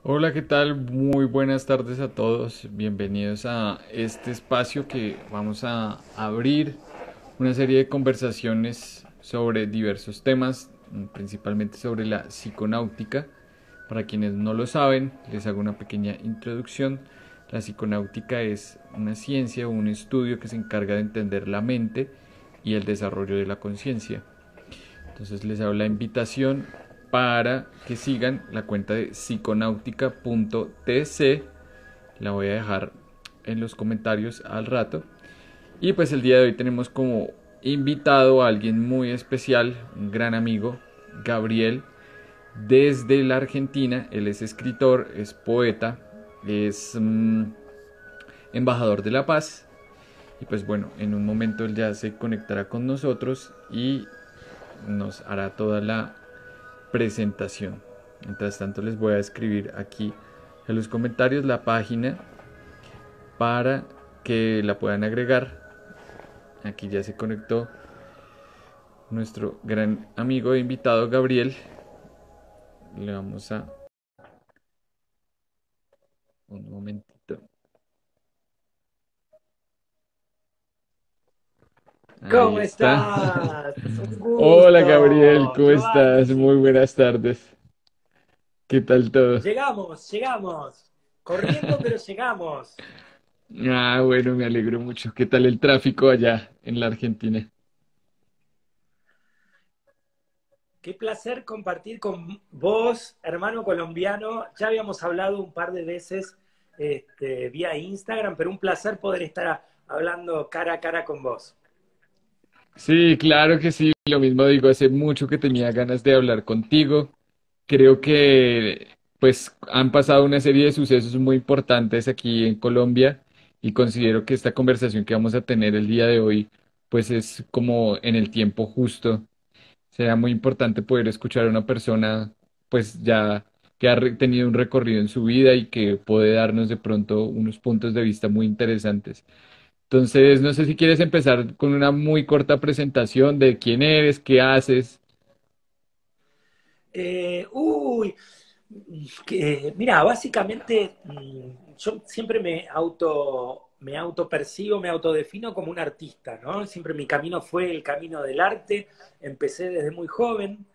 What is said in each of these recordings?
Hola, ¿qué tal? Muy buenas tardes a todos. Bienvenidos a este espacio que vamos a abrir una serie de conversaciones sobre diversos temas, principalmente sobre la psiconáutica. Para quienes no lo saben, les hago una pequeña introducción. La psiconáutica es una ciencia o un estudio que se encarga de entender la mente y el desarrollo de la conciencia. Entonces les hago la invitación para que sigan la cuenta de psiconáutica.tc. La voy a dejar en los comentarios al rato. Y pues el día de hoy tenemos como invitado a alguien muy especial, un gran amigo, Gabriel, desde la Argentina. Él es escritor, es poeta, es embajador de la paz. Y pues bueno, en un momento él ya se conectará con nosotros y nos hará toda la presentación. Mientras tanto les voy a escribir aquí en los comentarios la página para que la puedan agregar. Aquí ya se conectó nuestro gran amigo e invitado Gabriel. Le vamos a un momentito. Ahí ¿Cómo está. estás? Un Hola Gabriel, gusto, ¿cómo estás? Giovanni. Muy buenas tardes. ¿Qué tal todo? Llegamos. Corriendo, pero llegamos. Ah, bueno, me alegro mucho. ¿Qué tal el tráfico allá en la Argentina? Qué placer compartir con vos, hermano colombiano. Ya habíamos hablado un par de veces vía Instagram, pero un placer poder estar hablando cara a cara con vos. Sí, claro que sí, lo mismo digo, hace mucho que tenía ganas de hablar contigo. Creo que pues han pasado una serie de sucesos muy importantes aquí en Colombia y considero que esta conversación que vamos a tener el día de hoy pues es como en el tiempo justo. Será muy importante poder escuchar a una persona pues ya que ha tenido un recorrido en su vida y que puede darnos de pronto unos puntos de vista muy interesantes. Entonces, no sé si quieres empezar con una muy corta presentación de quién eres, qué haces. Eh, uy, Mira, básicamente yo siempre me autopercibo, me autodefino como un artista, ¿no? Siempre mi camino fue el camino del arte. Empecé desde muy joven,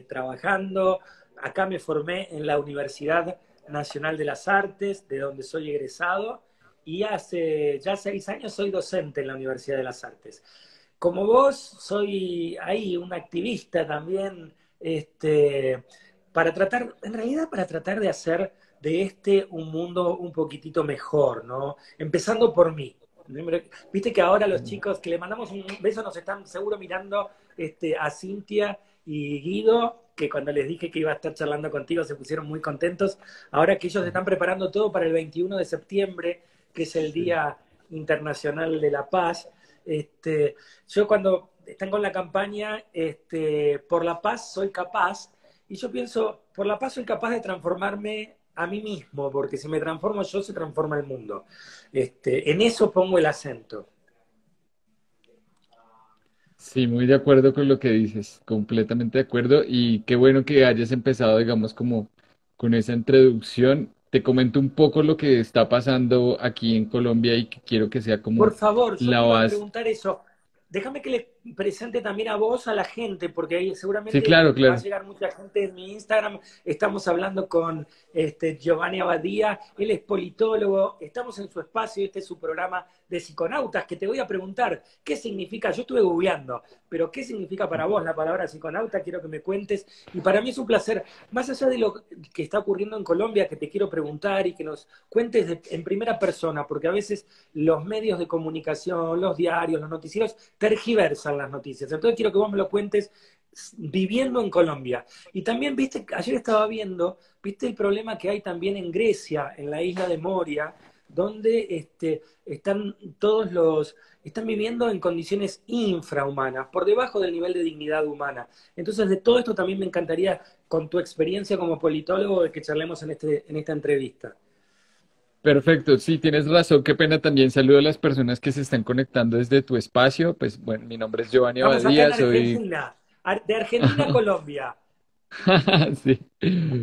trabajando. Acá me formé en la Universidad Nacional de las Artes, de donde soy egresado, y hace ya 6 años soy docente en la Universidad de las Artes. Como vos, soy ahí un activista también, para tratar, en realidad para tratar de hacer de un mundo un poquitito mejor, ¿no? Empezando por mí. Viste que ahora los chicos que le mandamos un beso nos están seguro mirando a Cintia y Guido, que cuando les dije que iba a estar charlando contigo se pusieron muy contentos. Ahora que ellos están preparando todo para el 21 de septiembre, que es el Sí. Día Internacional de la Paz, yo cuando están con la campaña por la paz soy capaz, y yo pienso, por la paz soy capaz de transformarme a mí mismo, porque si me transformo yo, se transforma el mundo. En eso pongo el acento. Sí, muy de acuerdo con lo que dices, completamente de acuerdo y qué bueno que hayas empezado, digamos, como con esa introducción. Te comento un poco lo que está pasando aquí en Colombia y que quiero que sea Por como favor, yo la te iba a base. preguntar eso. Déjame que le presente también a vos, a la gente, porque ahí Sí, seguramente claro, va a claro. llegar mucha gente en mi Instagram. Estamos hablando con Giovanni Abadía, él es politólogo, estamos en su espacio, este es su programa de psiconautas, que te voy a preguntar, ¿qué significa? Yo estuve googleando, pero ¿qué significa para vos la palabra psiconauta? Quiero que me cuentes. Y para mí es un placer, más allá de lo que está ocurriendo en Colombia, que te quiero preguntar y que nos cuentes en primera persona, porque a veces los medios de comunicación, los diarios, los noticieros, tergiversan las noticias. Entonces quiero que vos me lo cuentes viviendo en Colombia. Y también, viste, ayer estaba viendo, viste el problema que hay también en Grecia, en la isla de Moria, donde están están viviendo en condiciones infrahumanas, por debajo del nivel de dignidad humana. Entonces, de todo esto también me encantaría, con tu experiencia como politólogo, de que charlemos en esta entrevista. Perfecto, sí, tienes razón. Qué pena también saludo a las personas que se están conectando desde tu espacio. Pues bueno, mi nombre es Giovanni Estamos acá Abadía, en soy Argentina, de Argentina a Colombia. Sí,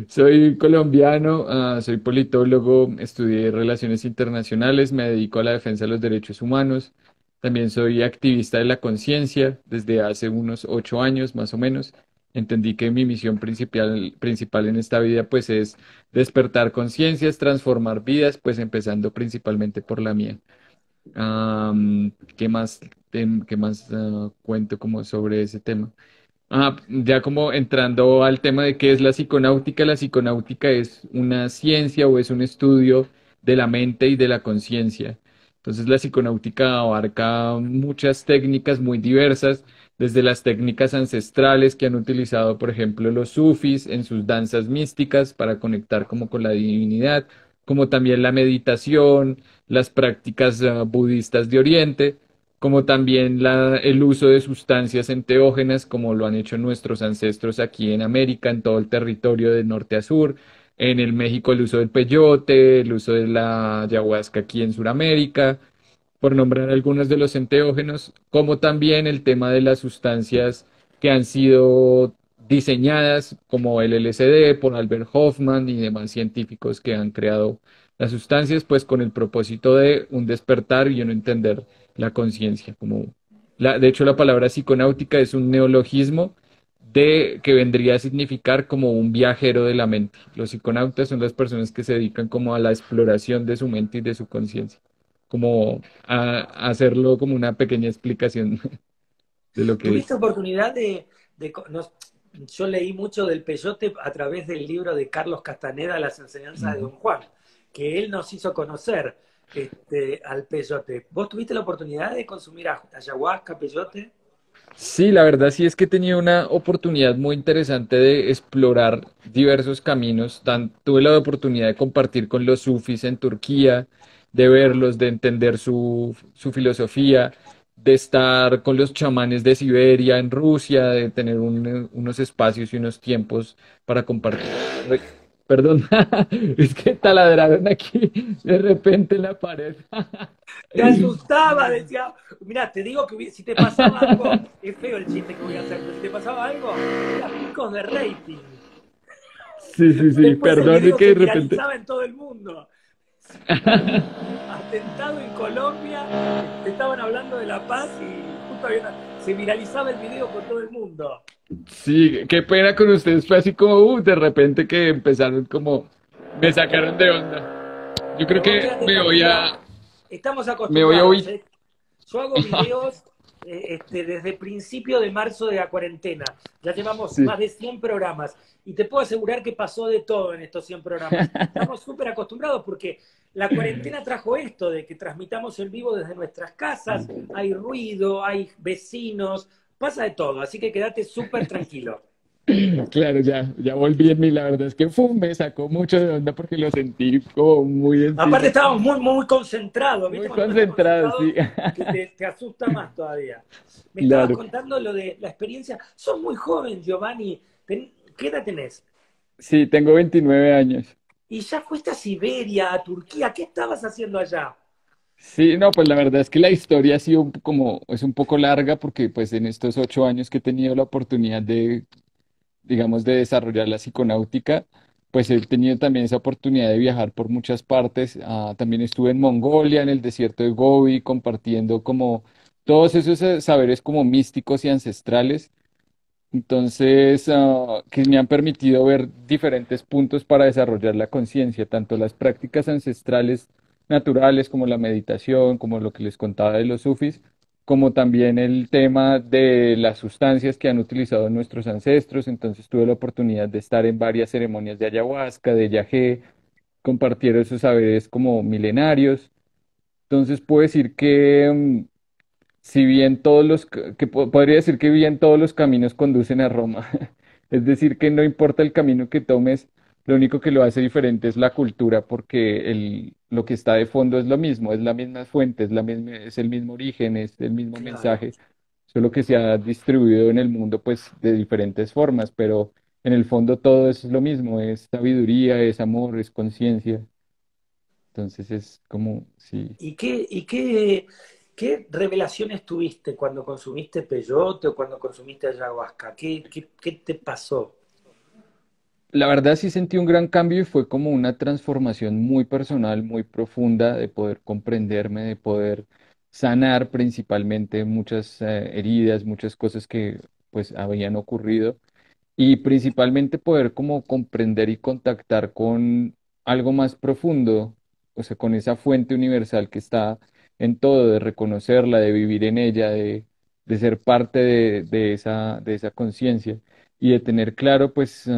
soy colombiano, soy politólogo, estudié relaciones internacionales, me dedico a la defensa de los derechos humanos. También soy activista de la conciencia desde hace unos 8 años más o menos. Entendí que mi misión principal en esta vida pues es despertar conciencias, transformar vidas, pues empezando principalmente por la mía. ¿Qué más, qué más cuento como sobre ese tema? Ya como entrando al tema de qué es la psiconáutica es una ciencia o es un estudio de la mente y de la conciencia. Entonces la psiconáutica abarca muchas técnicas muy diversas, desde las técnicas ancestrales que han utilizado, por ejemplo, los sufis en sus danzas místicas para conectar como con la divinidad, como también la meditación, las prácticas budistas de Oriente como también el uso de sustancias enteógenas, como lo han hecho nuestros ancestros aquí en América, en todo el territorio de norte a sur, en el México el uso del peyote, el uso de la ayahuasca aquí en Sudamérica, por nombrar algunos de los enteógenos, como también el tema de las sustancias que han sido diseñadas, como el LSD, por Albert Hoffman y demás científicos que han creado las sustancias, pues con el propósito de un despertar y un entender la conciencia. De hecho, la palabra psiconáutica es un neologismo de que vendría a significar como un viajero de la mente. Los psiconautas son las personas que se dedican como a la exploración de su mente y de su conciencia, como a hacerlo como una pequeña explicación de lo que ¿Tuviste es. oportunidad yo leí mucho del peyote a través del libro de Carlos Castaneda, Las enseñanzas de Ujú. Don Juan, que él nos hizo conocer al peyote. ¿Vos tuviste la oportunidad de consumir ayahuasca, peyote? Sí, la verdad sí es que he tenido una oportunidad muy interesante de explorar diversos caminos. Tuve la oportunidad de compartir con los sufis en Turquía, de verlos, de entender su filosofía, de estar con los chamanes de Siberia en Rusia, de tener unos espacios y unos tiempos para compartir. Perdón, es que taladraron aquí de repente en la pared. Te asustaba, decía, mira, te digo que si te pasaba algo, es feo el chiste que voy a hacer, pero si te pasaba algo, era picos de rating. Sí, sí, sí, Después el perdón, es video que se de repente. viralizaba en todo el mundo. Atentado en Colombia, estaban hablando de la paz y justo se viralizaba el video por todo el mundo. Sí, qué pena con ustedes. Fue así como, de repente que empezaron como, me sacaron de onda. Yo creo Pero vos que quédate tranquilo, estamos me voy a acostumbrados, oír. ¿eh? Yo hago videos desde el principio de marzo de la cuarentena. Ya llevamos Sí. más de 100 programas y te puedo asegurar que pasó de todo en estos 100 programas. Estamos súper acostumbrados porque la cuarentena trajo esto de que transmitamos en vivo desde nuestras casas, hay ruido, hay vecinos, pasa de todo, así que quédate súper tranquilo. Claro, ya volví en mí. La verdad es que me sacó mucho de onda porque lo sentí como muy Aparte encima. estábamos muy concentrados, ¿viste? Muy Cuando uno está concentrado, sí. concentrado, que te asusta más todavía. Me estabas Claro. contando lo de la experiencia. Sos muy joven, Giovanni. ¿Qué edad tenés? Sí, tengo 29 años. Y ya fuiste a Siberia, a Turquía. ¿Qué estabas haciendo allá? Sí, no, pues la verdad es que la historia ha sido como, es un poco larga porque pues en estos 8 años que he tenido la oportunidad de digamos, de desarrollar la psiconáutica, pues he tenido también esa oportunidad de viajar por muchas partes. También estuve en Mongolia, en el desierto de Gobi, compartiendo como todos esos saberes como místicos y ancestrales. Entonces, que me han permitido ver diferentes puntos para desarrollar la conciencia, tanto las prácticas ancestrales naturales como la meditación, como lo que les contaba de los sufis, como también el tema de las sustancias que han utilizado nuestros ancestros. Entonces, tuve la oportunidad de estar en varias ceremonias de ayahuasca, de yagé, compartir esos saberes como milenarios. Entonces, puedo decir que si bien podría decir que bien todos los caminos conducen a Roma. Es decir, que no importa el camino que tomes, lo único que lo hace diferente es la cultura, porque lo que está de fondo es lo mismo, es la misma fuente, es el mismo origen, es el mismo Claro. mensaje, solo que se ha distribuido en el mundo pues de diferentes formas, pero en el fondo todo es lo mismo, es sabiduría, es amor, es conciencia. Entonces es como, sí. ¿Y qué revelaciones tuviste cuando consumiste peyote o cuando consumiste ayahuasca? ¿Qué te pasó? La verdad sí sentí un gran cambio y fue como una transformación muy personal, muy profunda de poder comprenderme, de poder sanar principalmente muchas heridas, muchas cosas que pues habían ocurrido. Y principalmente poder como comprender y contactar con algo más profundo, o sea, con esa fuente universal que está en todo, de reconocerla, de vivir en ella, de ser parte de esa conciencia y de tener claro, pues,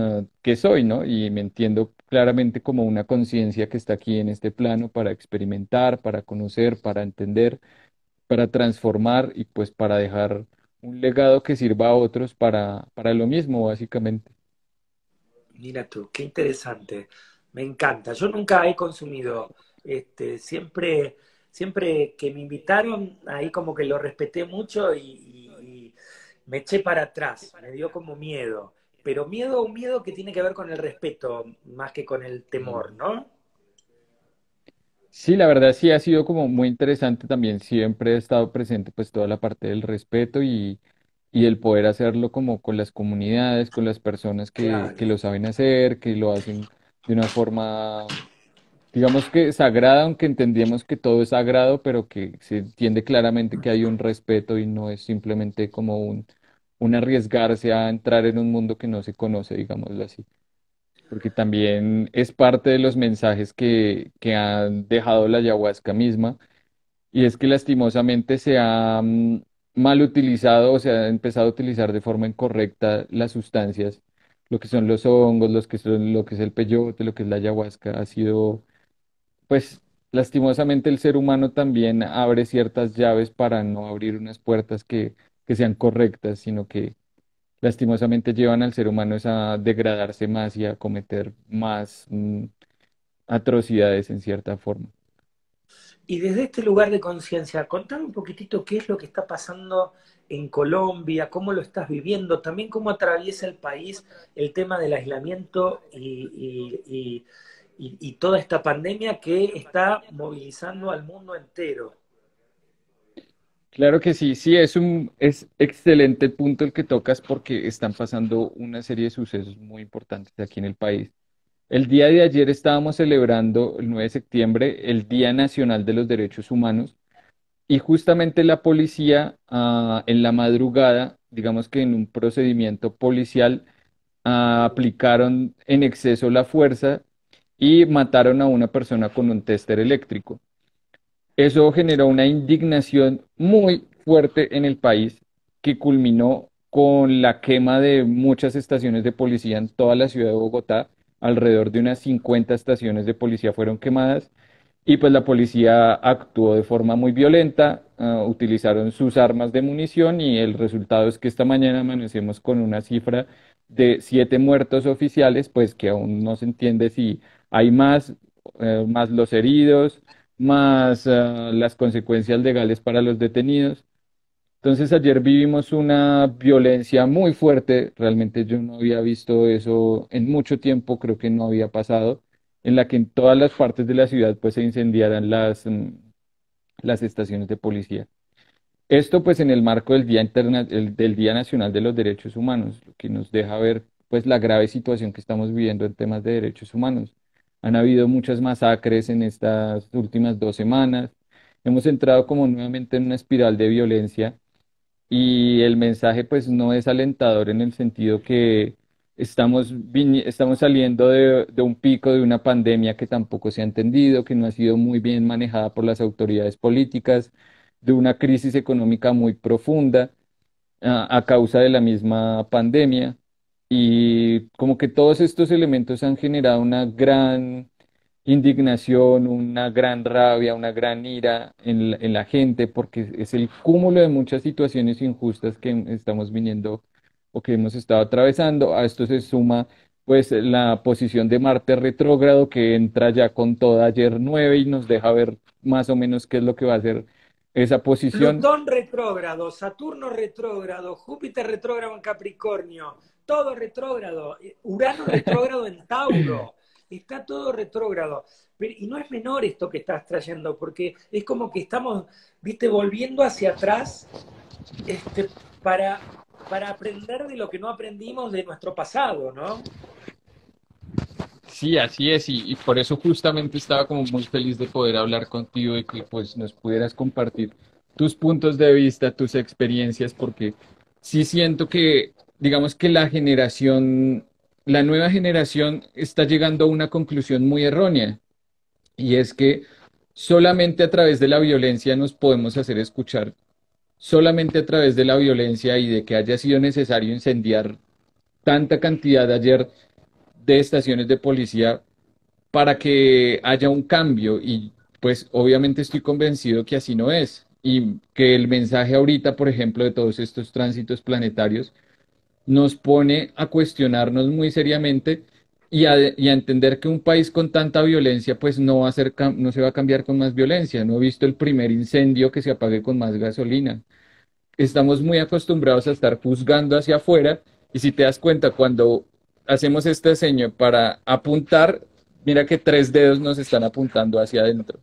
qué soy, ¿no? Y me entiendo claramente como una conciencia que está aquí en este plano para experimentar, para conocer, para entender, para transformar y pues para dejar un legado que sirva a otros para lo mismo, básicamente. Mira tú, qué interesante. Me encanta. Yo nunca he consumido, siempre que me invitaron, ahí como que lo respeté mucho y me eché para atrás. Me dio como miedo. Pero miedo, un miedo que tiene que ver con el respeto más que con el temor, ¿no? Sí, la verdad sí ha sido como muy interesante también. Siempre he estado presente pues toda la parte del respeto y el poder hacerlo como con las comunidades, con las personas que Claro. lo saben hacer, que lo hacen de una forma, digamos que sagrada, aunque entendemos que todo es sagrado, pero que se entiende claramente que hay un respeto y no es simplemente como un arriesgarse a entrar en un mundo que no se conoce, digámoslo así, porque también es parte de los mensajes que han dejado la ayahuasca misma, y es que lastimosamente se ha mal utilizado o se ha empezado a utilizar de forma incorrecta las sustancias, lo que son los hongos, lo que es el peyote, lo que es la ayahuasca, ha sido, pues, lastimosamente el ser humano también abre ciertas llaves para no abrir unas puertas que sean correctas, sino que lastimosamente llevan al ser humano es a degradarse más y a cometer más atrocidades en cierta forma. Y desde este lugar de conciencia, contame un poquitito qué es lo que está pasando en Colombia, cómo lo estás viviendo, también cómo atraviesa el país el tema del aislamiento y toda esta pandemia que está movilizando al mundo entero. Claro que sí, sí, es excelente el punto el que tocas porque están pasando una serie de sucesos muy importantes aquí en el país. El día de ayer estábamos celebrando, el 9 de septiembre, el Día Nacional de los Derechos Humanos, y justamente la policía, en la madrugada, digamos que en un procedimiento policial, aplicaron en exceso la fuerza y mataron a una persona con un tester eléctrico. Eso generó una indignación muy fuerte en el país que culminó con la quema de muchas estaciones de policía en toda la ciudad de Bogotá. Alrededor de unas 50 estaciones de policía fueron quemadas y pues la policía actuó de forma muy violenta, utilizaron sus armas de munición y el resultado es que esta mañana amanecemos con una cifra de 7 muertos oficiales, pues que aún no se entiende si hay más, más los heridos, más las consecuencias legales para los detenidos. Entonces ayer vivimos una violencia muy fuerte, realmente yo no había visto eso en mucho tiempo, creo que no había pasado, en la que en todas las partes de la ciudad pues se incendiaran las estaciones de policía. Esto pues en el marco del del Día Nacional de los Derechos Humanos, lo que nos deja ver pues la grave situación que estamos viviendo en temas de derechos humanos. Han habido muchas masacres en estas últimas 2 semanas. Hemos entrado como nuevamente en una espiral de violencia y el mensaje pues no es alentador en el sentido que estamos saliendo de un pico de una pandemia que tampoco se ha entendido, que no ha sido muy bien manejada por las autoridades políticas, de una crisis económica muy profunda a causa de la misma pandemia. Y como que todos estos elementos han generado una gran indignación, una gran rabia, una gran ira en la gente, porque es el cúmulo de muchas situaciones injustas que estamos viniendo o que hemos estado atravesando. A esto se suma pues la posición de Marte retrógrado que entra ya con toda ayer 9 y nos deja ver más o menos qué es lo que va a hacer esa posición. Plutón retrógrado, Saturno retrógrado, Júpiter retrógrado en Capricornio, todo retrógrado, Urano retrógrado en Tauro, está todo retrógrado. Y no es menor esto que estás trayendo, porque es como que estamos, viste, volviendo hacia atrás este, para, para aprender de lo que no aprendimos de nuestro pasado, ¿no? Sí, así es, y por eso justamente estaba como muy feliz de poder hablar contigo y que pues nos pudieras compartir tus puntos de vista, tus experiencias, porque sí siento que, digamos que la nueva generación está llegando a una conclusión muy errónea, y es que solamente a través de la violencia nos podemos hacer escuchar, solamente a través de la violencia y de que haya sido necesario incendiar tanta cantidad ayer de estaciones de policía para que haya un cambio y pues obviamente estoy convencido que así no es y que el mensaje ahorita, por ejemplo, de todos estos tránsitos planetarios nos pone a cuestionarnos muy seriamente y a entender que un país con tanta violencia pues no va a ser, no se va a cambiar con más violencia. No he visto el primer incendio que se apague con más gasolina. Estamos muy acostumbrados a estar juzgando hacia afuera y si te das cuenta, cuando hacemos este seño para apuntar, mira que tres dedos nos están apuntando hacia adentro.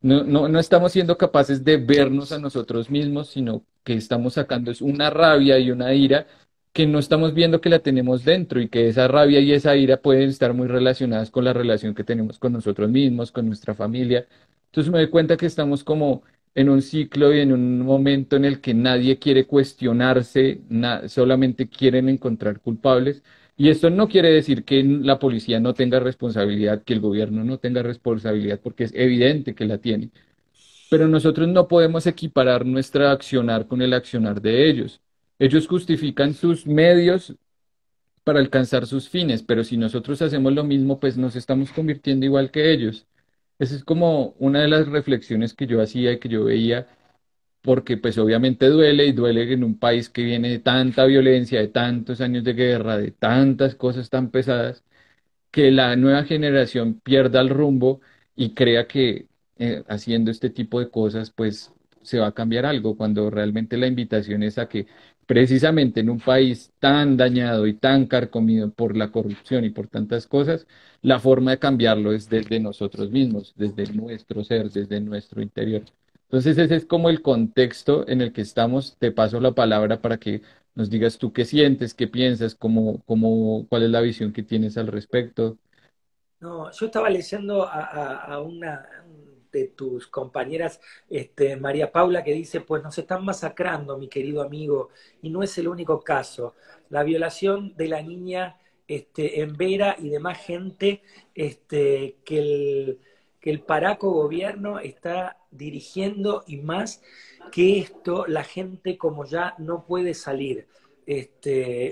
No estamos siendo capaces de vernos a nosotros mismos, sino que estamos sacando es una rabia y una ira que no estamos viendo que la tenemos dentro y que esa rabia y esa ira pueden estar muy relacionadas con la relación que tenemos con nosotros mismos, con nuestra familia. Entonces me doy cuenta que estamos como en un ciclo y en un momento en el que nadie quiere cuestionarse, solamente quieren encontrar culpables. Y esto no quiere decir que la policía no tenga responsabilidad, que el gobierno no tenga responsabilidad, porque es evidente que la tiene. Pero nosotros no podemos equiparar nuestra accionar con el accionar de ellos. Ellos justifican sus medios para alcanzar sus fines, pero si nosotros hacemos lo mismo, pues nos estamos convirtiendo igual que ellos. Esa es como una de las reflexiones que yo hacía y que yo veía, porque pues obviamente duele y duele en un país que viene de tanta violencia, de tantos años de guerra, de tantas cosas tan pesadas que la nueva generación pierda el rumbo y crea que haciendo este tipo de cosas, pues se va a cambiar algo, cuando realmente la invitación es a que precisamente en un país tan dañado y tan carcomido por la corrupción y por tantas cosas, la forma de cambiarlo es desde nosotros mismos, desde nuestro ser, desde nuestro interior. Entonces ese es como el contexto en el que estamos. Te paso la palabra para que nos digas tú qué sientes, qué piensas, cuál es la visión que tienes al respecto. No, yo estaba leyendo a una de tus compañeras, María Paula, que dice, pues nos están masacrando, mi querido amigo, y no es el único caso. La violación de la niña en Vera y demás gente que el paraco gobierno está dirigiendo y más que esto, la gente como ya no puede salir.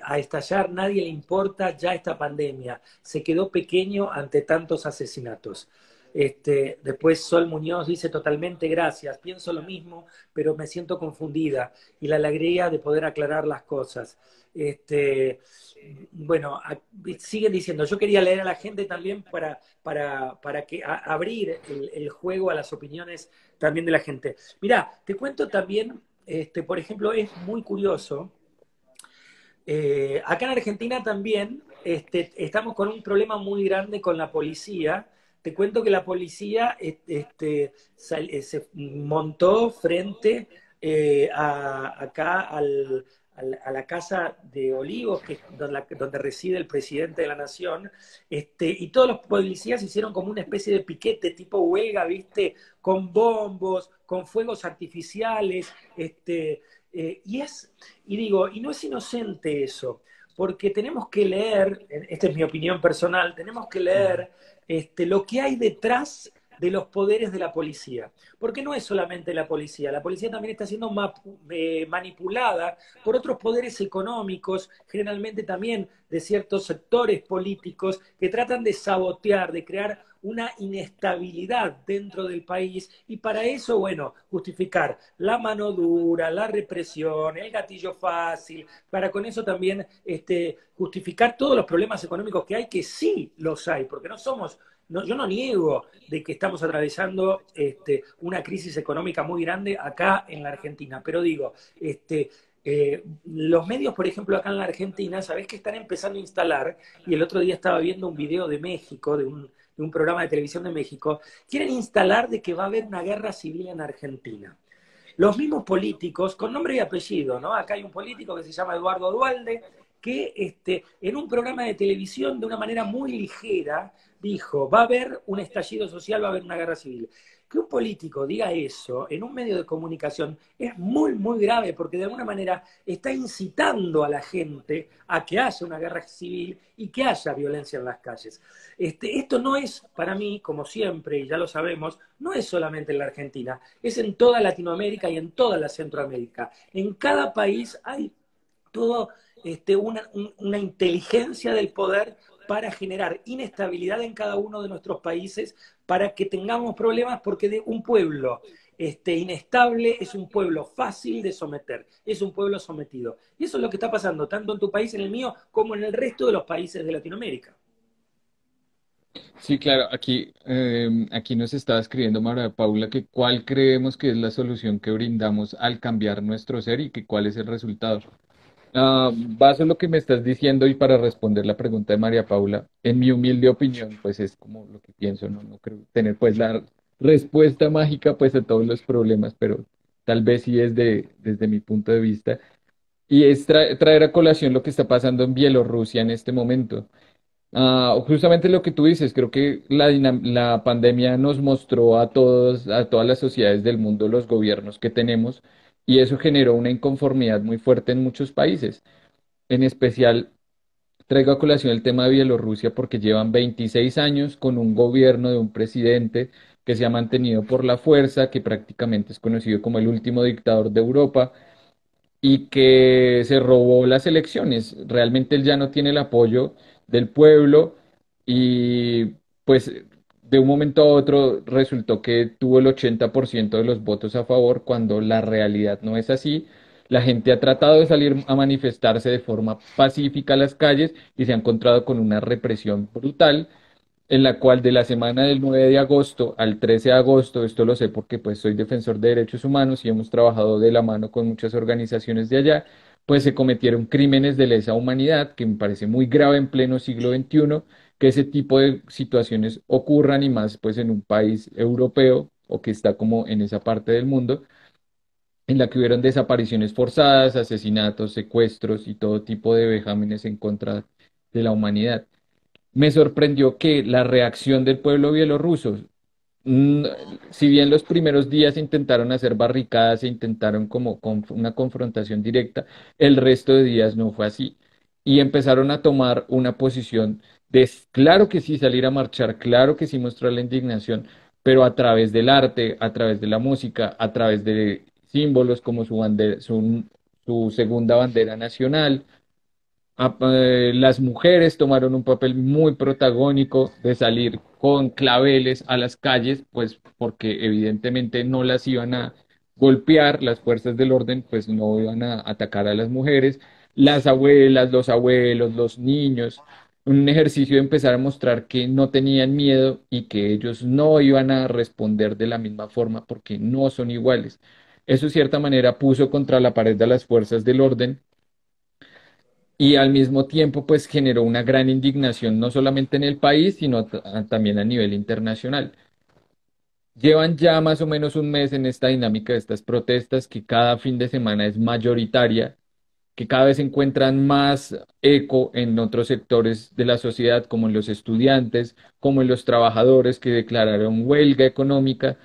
A estallar, nadie le importa ya esta pandemia, se quedó pequeño ante tantos asesinatos. Después Sol Muñoz dice totalmente gracias, pienso lo mismo, pero me siento confundida y la alegría de poder aclarar las cosas. Este, bueno, siguen diciendo, yo quería leer a la gente también para que abrir el juego a las opiniones también de la gente. Mirá, te cuento también, por ejemplo, es muy curioso. Acá en Argentina también estamos con un problema muy grande con la policía. Te cuento que la policía se montó frente acá a la Casa de Olivos, que es donde reside el presidente de la Nación, y todos los policías hicieron como una especie de piquete tipo huelga, ¿viste? Con bombos, con fuegos artificiales, y digo, y no es inocente eso, porque tenemos que leer, esta es mi opinión personal, tenemos que leer lo que hay detrás de los poderes de la policía. Porque no es solamente la policía también está siendo manipulada por otros poderes económicos, generalmente también de ciertos sectores políticos que tratan de sabotear, de crear una inestabilidad dentro del país y para eso, bueno, justificar la mano dura, la represión, el gatillo fácil, para con eso también justificar todos los problemas económicos que hay, que sí los hay, porque no somos no, yo no niego de que estamos atravesando una crisis económica muy grande acá en la Argentina, pero digo, los medios, por ejemplo, acá en la Argentina, sabés que están empezando a instalar, y el otro día estaba viendo un video de México, de un programa de televisión de México, quieren instalar de que va a haber una guerra civil en Argentina. Los mismos políticos, con nombre y apellido, ¿no? Acá hay un político que se llama Eduardo Dualde, que en un programa de televisión de una manera muy ligera dijo, va a haber un estallido social, va a haber una guerra civil. Que un político diga eso en un medio de comunicación es muy, muy grave porque de alguna manera está incitando a la gente a que haya una guerra civil y que haya violencia en las calles. Esto no es, para mí, como siempre, y ya lo sabemos, no es solamente en la Argentina, es en toda Latinoamérica y en toda la Centroamérica. En cada país hay todo una inteligencia del poder para generar inestabilidad en cada uno de nuestros países, para que tengamos problemas, porque de un pueblo inestable es un pueblo fácil de someter, es un pueblo sometido. Y eso es lo que está pasando tanto en tu país, en el mío, como en el resto de los países de Latinoamérica. Sí, claro, aquí nos estaba escribiendo María Paula que cuál creemos que es la solución que brindamos al cambiar nuestro ser y que cuál es el resultado. Baso lo que me estás diciendo y para responder la pregunta de María Paula, en mi humilde opinión, pues es como lo que pienso, no, no creo tener pues la respuesta mágica pues a todos los problemas, pero tal vez sí es desde mi punto de vista. Y es traer a colación lo que está pasando en Bielorrusia en este momento. Justamente lo que tú dices, creo que la pandemia nos mostró a todos, a todas las sociedades del mundo, los gobiernos que tenemos, y eso generó una inconformidad muy fuerte en muchos países. En especial, traigo a colación el tema de Bielorrusia porque llevan 26 años con un gobierno de un presidente que se ha mantenido por la fuerza, que prácticamente es conocido como el último dictador de Europa y que se robó las elecciones. Realmente él ya no tiene el apoyo del pueblo y pues de un momento a otro resultó que tuvo el 80% de los votos a favor cuando la realidad no es así. La gente ha tratado de salir a manifestarse de forma pacífica a las calles y se ha encontrado con una represión brutal en la cual de la semana del 9 de agosto al 13 de agosto, esto lo sé porque pues soy defensor de derechos humanos y hemos trabajado de la mano con muchas organizaciones de allá, pues se cometieron crímenes de lesa humanidad, que me parece muy grave en pleno siglo XXI, que ese tipo de situaciones ocurran y más pues en un país europeo o que está como en esa parte del mundo, en la que hubieron desapariciones forzadas, asesinatos, secuestros y todo tipo de vejámenes en contra de la humanidad. Me sorprendió que la reacción del pueblo bielorruso, mm, si bien los primeros días intentaron hacer barricadas e intentaron como una confrontación directa, el resto de días no fue así. Y empezaron a tomar una posición de, claro que sí, salir a marchar, claro que sí, mostrar la indignación, pero a través del arte, a través de la música, a través de símbolos como su bandera, su segunda bandera nacional. Las mujeres tomaron un papel muy protagónico de salir con claveles a las calles, pues porque evidentemente no las iban a golpear, las fuerzas del orden pues no iban a atacar a las mujeres, las abuelas, los abuelos, los niños, un ejercicio de empezar a mostrar que no tenían miedo y que ellos no iban a responder de la misma forma porque no son iguales. Eso de cierta manera puso contra la pared a las fuerzas del orden y al mismo tiempo pues generó una gran indignación no solamente en el país, sino también a nivel internacional. Llevan ya más o menos un mes en esta dinámica de estas protestas que cada fin de semana es mayoritaria, que cada vez encuentran más eco en otros sectores de la sociedad, como en los estudiantes, como en los trabajadores que declararon huelga económica,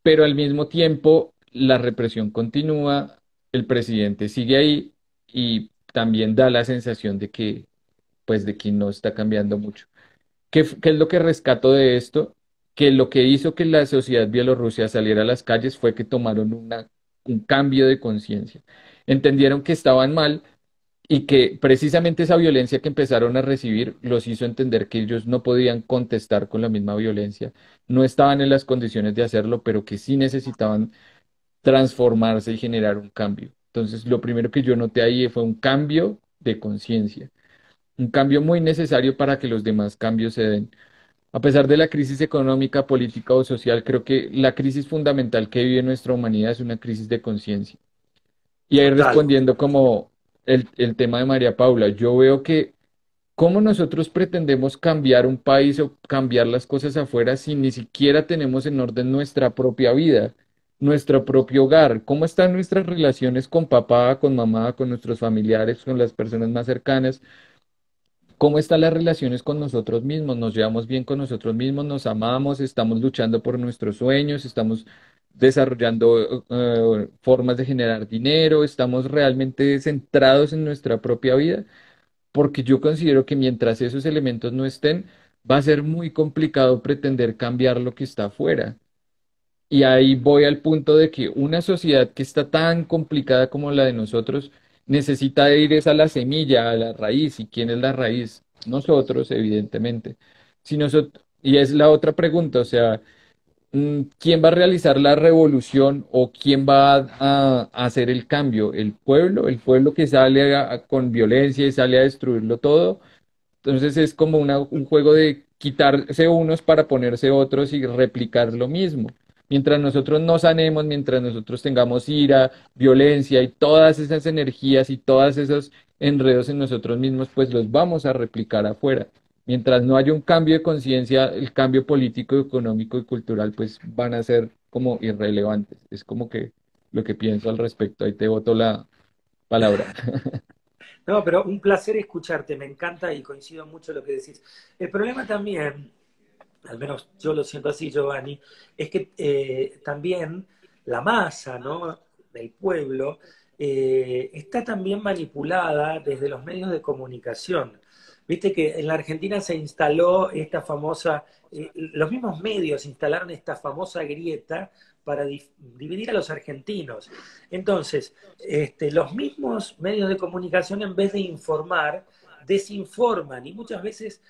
pero al mismo tiempo la represión continúa, el presidente sigue ahí y también da la sensación de que pues de que no está cambiando mucho. ¿Qué es lo que rescato de esto? Que lo que hizo que la sociedad bielorrusia saliera a las calles fue que tomaron un cambio de conciencia. Entendieron que estaban mal y que precisamente esa violencia que empezaron a recibir los hizo entender que ellos no podían contestar con la misma violencia, no estaban en las condiciones de hacerlo, pero que sí necesitaban transformarse y generar un cambio. Entonces, lo primero que yo noté ahí fue un cambio de conciencia, un cambio muy necesario para que los demás cambios se den. A pesar de la crisis económica, política o social, creo que la crisis fundamental que vive nuestra humanidad es una crisis de conciencia. Y ahí Total. respondiendo como el tema de María Paula, yo veo que cómo nosotros pretendemos cambiar un país o cambiar las cosas afuera si ni siquiera tenemos en orden nuestra propia vida. nuestro propio hogar, cómo están nuestras relaciones con papá, con mamá, con nuestros familiares, con las personas más cercanas, cómo están las relaciones con nosotros mismos, nos llevamos bien con nosotros mismos, nos amamos, estamos luchando por nuestros sueños, estamos desarrollando formas de generar dinero, estamos realmente centrados en nuestra propia vida, porque yo considero que mientras esos elementos no estén, va a ser muy complicado pretender cambiar lo que está afuera. Y ahí voy al punto de que una sociedad que está tan complicada como la de nosotros necesita ir es a la semilla, a la raíz. ¿Y quién es la raíz? Nosotros, evidentemente. Si nosotros, y es la otra pregunta, o sea, ¿quién va a realizar la revolución o quién va a hacer el cambio? El pueblo que sale con violencia y sale a destruirlo todo. Entonces es como un juego de quitarse unos para ponerse otros y replicar lo mismo. Mientras nosotros no sanemos, mientras nosotros tengamos ira, violencia y todas esas energías y todos esos enredos en nosotros mismos, pues los vamos a replicar afuera. Mientras no haya un cambio de conciencia, el cambio político, económico y cultural, pues van a ser como irrelevantes. Es como que lo que pienso al respecto. Ahí te boto la palabra. No, pero un placer escucharte, me encanta y coincido mucho en lo que decís. El problema también, al menos yo lo siento así, Giovanni, es que también la masa, ¿no? Del pueblo está también manipulada desde los medios de comunicación. Viste que en la Argentina se instaló esta famosa, los mismos medios instalaron esta famosa grieta para dividir a los argentinos. Entonces, los mismos medios de comunicación, en vez de informar, desinforman y muchas veces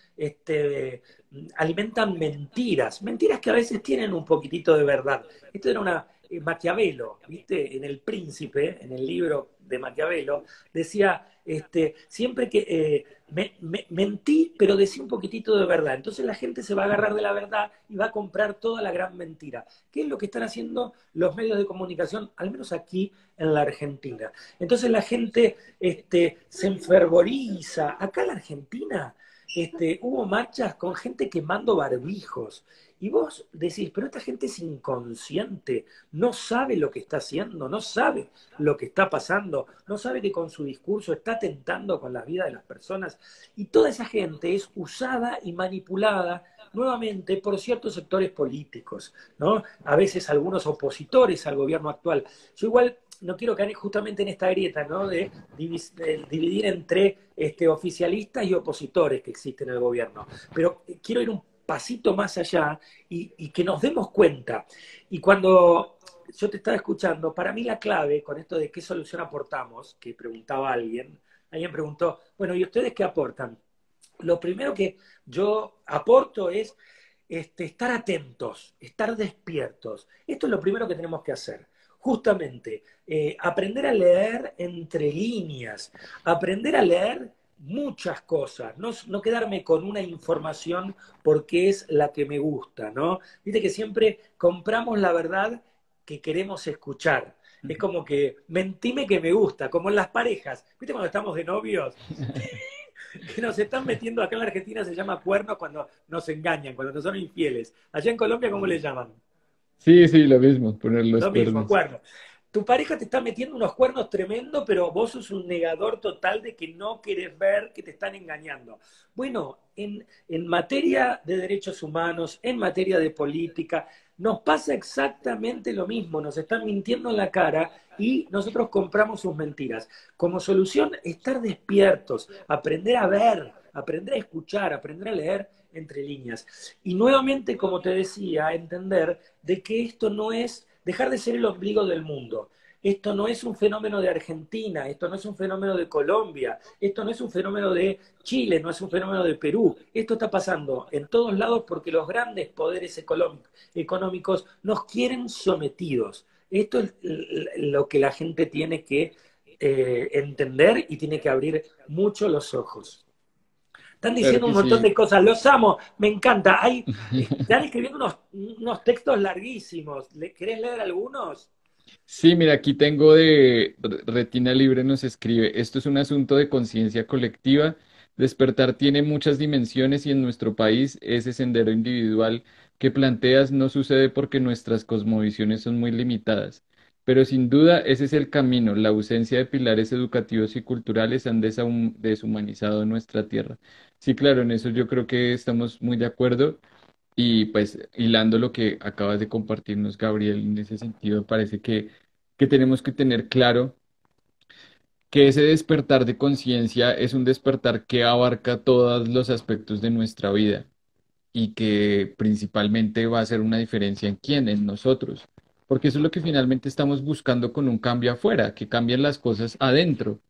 alimentan mentiras, mentiras que a veces tienen un poquitito de verdad. Esto era una Maquiavelo, ¿viste? En El Príncipe, en el libro de Maquiavelo, decía siempre que mentí, pero decía un poquitito de verdad. Entonces la gente se va a agarrar de la verdad y va a comprar toda la gran mentira. ¿Qué es lo que están haciendo los medios de comunicación, al menos aquí en la Argentina? Entonces la gente se enfervoriza. Acá en la Argentina hubo marchas con gente quemando barbijos. Y vos decís, pero esta gente es inconsciente, no sabe lo que está haciendo, no sabe lo que está pasando, no sabe que con su discurso está atentando con la vida de las personas. Y toda esa gente es usada y manipulada nuevamente por ciertos sectores políticos, ¿no? A veces algunos opositores al gobierno actual. Yo igual no quiero caer justamente en esta grieta, ¿no? De dividir entre oficialistas y opositores que existen en el gobierno. Pero quiero ir un pasito más allá y que nos demos cuenta. Y cuando yo te estaba escuchando, para mí la clave con esto de qué solución aportamos, que preguntaba alguien preguntó, bueno, ¿y ustedes qué aportan? Lo primero que yo aporto es estar atentos, estar despiertos. Esto es lo primero que tenemos que hacer. Justamente, aprender a leer entre líneas, aprender a leer muchas cosas, no quedarme con una información porque es la que me gusta, ¿no? Viste que siempre compramos la verdad que queremos escuchar. Es como que mentime que me gusta, como en las parejas. ¿Viste cuando estamos de novios? Que nos están metiendo acá en la Argentina se llama cuernos cuando nos engañan, cuando nos son infieles. Allá en Colombia, ¿cómo le llaman? Sí, sí, lo mismo, poner los Lo mismo, cuernos. cuernos. Tu pareja te está metiendo unos cuernos tremendos, pero vos sos un negador total de que no querés ver que te están engañando. Bueno, en materia de derechos humanos, en materia de política, nos pasa exactamente lo mismo. Nos están mintiendo en la cara y nosotros compramos sus mentiras. Como solución, estar despiertos, aprender a ver, aprender a escuchar, aprender a leer entre líneas. Y nuevamente, como te decía, entender de que esto no es dejar de ser el ombligo del mundo. Esto no es un fenómeno de Argentina, esto no es un fenómeno de Colombia, esto no es un fenómeno de Chile, no es un fenómeno de Perú. Esto está pasando en todos lados porque los grandes poderes económicos nos quieren sometidos. Esto es lo que la gente tiene que entender y tiene que abrir mucho los ojos. Están Claro diciendo un que montón sí. de cosas, los amo, me encanta. Están escribiendo unos textos larguísimos. ¿Querés leer algunos? Sí, mira, aquí tengo de Retina Libre nos escribe, esto es un asunto de conciencia colectiva. Despertar tiene muchas dimensiones y en nuestro país ese sendero individual que planteas no sucede porque nuestras cosmovisiones son muy limitadas. Pero sin duda ese es el camino. La ausencia de pilares educativos y culturales han deshumanizado nuestra tierra. Sí, claro, en eso yo creo que estamos muy de acuerdo. Y pues hilando lo que acabas de compartirnos, Gabriel, en ese sentido, parece que tenemos que tener claro que ese despertar de conciencia es un despertar que abarca todos los aspectos de nuestra vida y que principalmente va a hacer una diferencia en quién, en nosotros. Porque eso es lo que finalmente estamos buscando con un cambio afuera, que cambien las cosas adentro,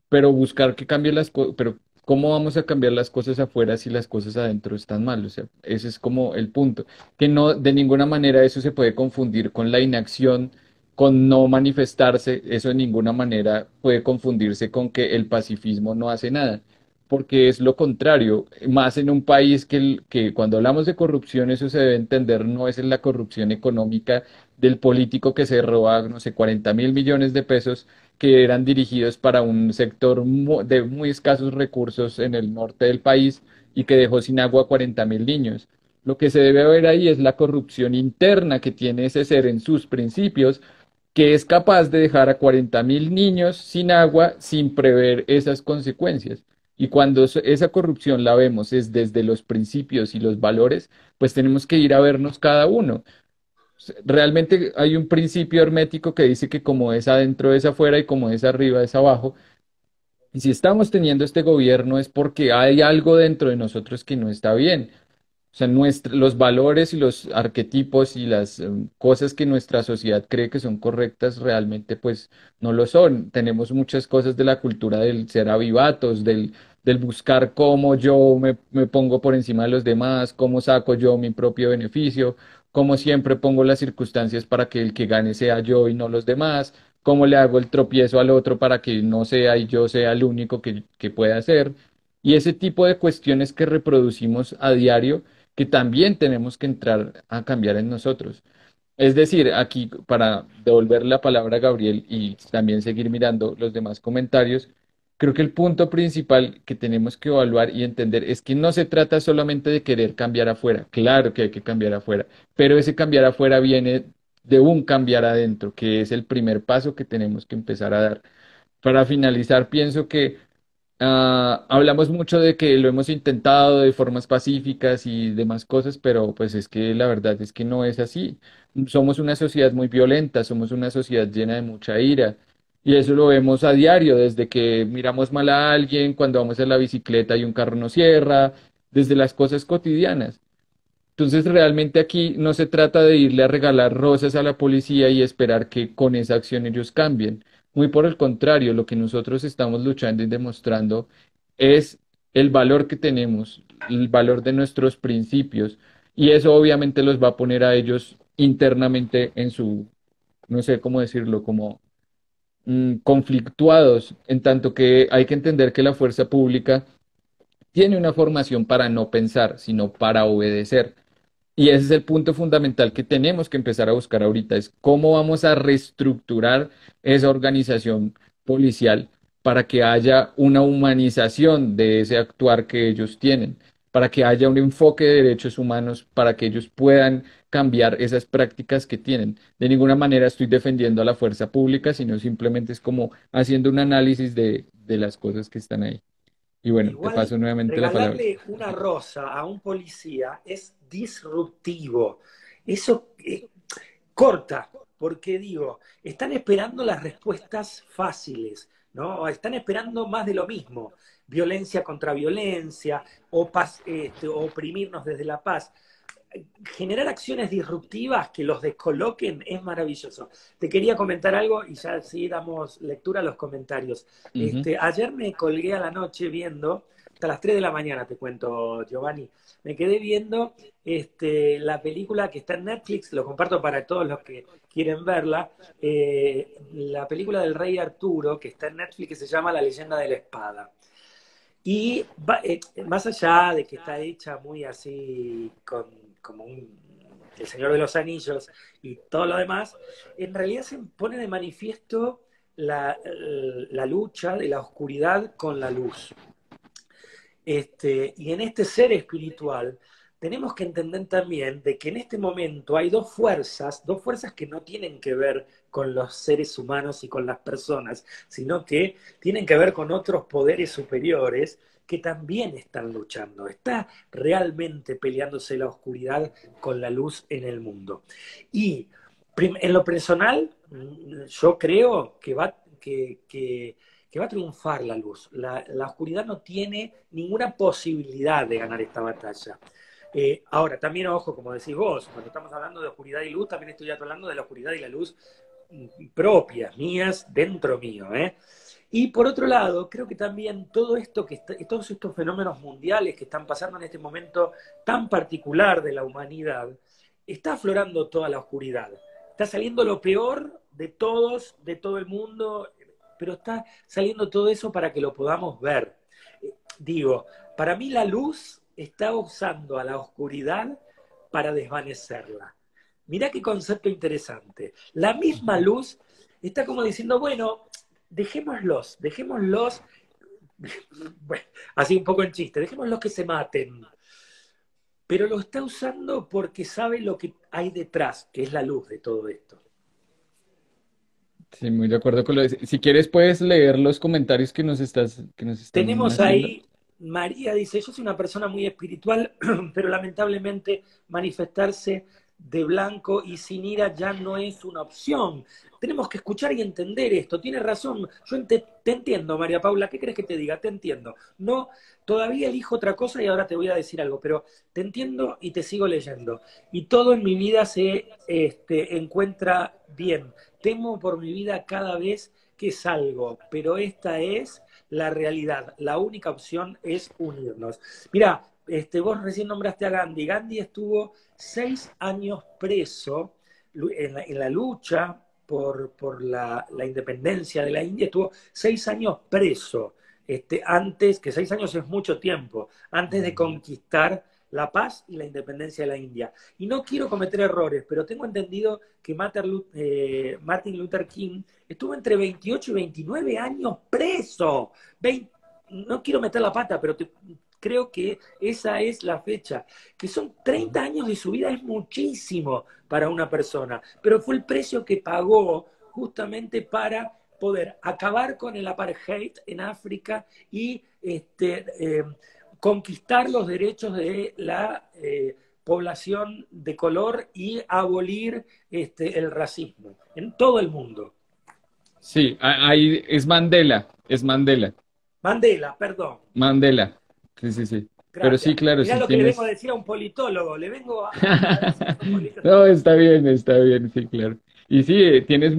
pero buscar que cambien las cosas, pero ¿cómo vamos a cambiar las cosas afuera si las cosas adentro están mal? O sea, ese es como el punto, que no, de ninguna manera eso se puede confundir con la inacción, con no manifestarse, eso de ninguna manera puede confundirse con que el pacifismo no hace nada. Porque es lo contrario, más en un país que cuando hablamos de corrupción, eso se debe entender, no es en la corrupción económica del político que se roba, no sé, 40.000 millones de pesos que eran dirigidos para un sector de muy escasos recursos en el norte del país y que dejó sin agua a 40.000 niños. Lo que se debe ver ahí es la corrupción interna que tiene ese ser en sus principios, que es capaz de dejar a 40.000 niños sin agua sin prever esas consecuencias. Y cuando esa corrupción la vemos es desde los principios y los valores, pues tenemos que ir a vernos cada uno. Realmente hay un principio hermético que dice que como es adentro es afuera y como es arriba es abajo. Y si estamos teniendo este gobierno es porque hay algo dentro de nosotros que no está bien. O sea, los valores y los arquetipos y las cosas que nuestra sociedad cree que son correctas realmente pues no lo son. Tenemos muchas cosas de la cultura del ser avivatos, del buscar cómo yo me pongo por encima de los demás, cómo saco yo mi propio beneficio, cómo siempre pongo las circunstancias para que el que gane sea yo y no los demás, cómo le hago el tropiezo al otro para que no sea y yo sea el único que pueda hacer. Y ese tipo de cuestiones que reproducimos a diario que también tenemos que entrar a cambiar en nosotros. Es decir, aquí para devolver la palabra a Gabriel y también seguir mirando los demás comentarios, creo que el punto principal que tenemos que evaluar y entender es que no se trata solamente de querer cambiar afuera, claro que hay que cambiar afuera, pero ese cambiar afuera viene de un cambiar adentro, que es el primer paso que tenemos que empezar a dar. Para finalizar, pienso que hablamos mucho de que lo hemos intentado de formas pacíficas y demás cosas, pero pues es que la verdad es que no es así. Somos una sociedad muy violenta, somos una sociedad llena de mucha ira. Y eso lo vemos a diario, desde que miramos mal a alguien, cuando vamos en la bicicleta y un carro nos cierra, desde las cosas cotidianas. Entonces, realmente aquí no se trata de irle a regalar rosas a la policía y esperar que con esa acción ellos cambien. Muy por el contrario, lo que nosotros estamos luchando y demostrando es el valor que tenemos, el valor de nuestros principios. Y eso obviamente los va a poner a ellos internamente en su, no sé cómo decirlo, como conflictuados, en tanto que hay que entender que la fuerza pública tiene una formación para no pensar, sino para obedecer. Y ese es el punto fundamental que tenemos que empezar a buscar ahorita, es cómo vamos a reestructurar esa organización policial para que haya una humanización de ese actuar que ellos tienen, para que haya un enfoque de derechos humanos, para que ellos puedan cambiar esas prácticas que tienen. De ninguna manera estoy defendiendo a la fuerza pública, sino simplemente es como haciendo un análisis de las cosas que están ahí. Y bueno, te Igual paso nuevamente la palabra. regalarle una rosa a un policía es disruptivo. Eso corta, porque digo, están esperando las respuestas fáciles, ¿no? Están esperando más de lo mismo, violencia contra violencia, o paz, oprimirnos desde la paz. Generar acciones disruptivas que los descoloquen es maravilloso. Te quería comentar algo y ya sí damos lectura a los comentarios. Ujú, Ayer me colgué a la noche viendo, hasta las 3 de la mañana te cuento, Giovanni, me quedé viendo la película que está en Netflix, lo comparto para todos los que quieren verla, la película del Rey Arturo, que está en Netflix, que se llama La leyenda de la espada. Y más allá de que está hecha muy así, como El Señor de los Anillos y todo lo demás, en realidad se pone de manifiesto la lucha de la oscuridad con la luz. Y en este ser espiritual tenemos que entender también de que en este momento hay dos fuerzas que no tienen que ver con los seres humanos y con las personas, sino que tienen que ver con otros poderes superiores que también están luchando. Está realmente peleándose la oscuridad con la luz en el mundo. Y en lo personal, yo creo que va a triunfar la luz. La oscuridad no tiene ninguna posibilidad de ganar esta batalla. Ahora, también ojo, como decís vos, cuando estamos hablando de oscuridad y luz, también estoy hablando de la oscuridad y la luz propias, mías, dentro mío. Y por otro lado, creo que también todo esto todos estos fenómenos mundiales que están pasando en este momento tan particular de la humanidad, está aflorando toda la oscuridad. Está saliendo lo peor de todos, de todo el mundo, pero está saliendo todo eso para que lo podamos ver. Digo, para mí la luz está usando a la oscuridad para desvanecerla. Mirá qué concepto interesante. La misma luz está como diciendo, bueno, dejémoslos, bueno, así un poco en chiste, dejémoslos que se maten. Pero lo está usando porque sabe lo que hay detrás, que es la luz de todo esto. Sí, muy de acuerdo con lo de... Si quieres, puedes leer los comentarios que nos están Tenemos haciendo. ahí, María dice, yo soy una persona muy espiritual, pero lamentablemente manifestarse de blanco y sin ira ya no es una opción. Tenemos que escuchar y entender esto. Tienes razón, yo te entiendo, María Paula, ¿qué crees que te diga? Te entiendo. No, todavía elijo otra cosa y ahora te voy a decir algo, pero te entiendo y te sigo leyendo. Y todo en mi vida se encuentra bien. Temo por mi vida cada vez que salgo, pero esta es la realidad. La única opción es unirnos. Mira, vos recién nombraste a Gandhi. Gandhi estuvo 6 años preso en la lucha por la independencia de la India. Estuvo 6 años preso. Antes, que 6 años es mucho tiempo, antes de conquistar la paz y la independencia de la India. Y no quiero cometer errores, pero tengo entendido que Martin Luther King estuvo entre 28 y 29 años preso. No quiero meter la pata, pero creo que esa es la fecha. Que son 30 años de su vida, es muchísimo para una persona, pero fue el precio que pagó justamente para poder acabar con el apartheid en África y conquistar los derechos de la población de color y abolir el racismo en todo el mundo. Sí, ahí es Mandela, es Mandela, Mandela, perdón. Mandela. Sí, sí, sí. Pero sí, Gracias. claro, Mirá sí lo que le vengo a tienes... decir a un politólogo, le vengo a decir a un politólogo. No, está bien, sí, claro. Y sí, tienes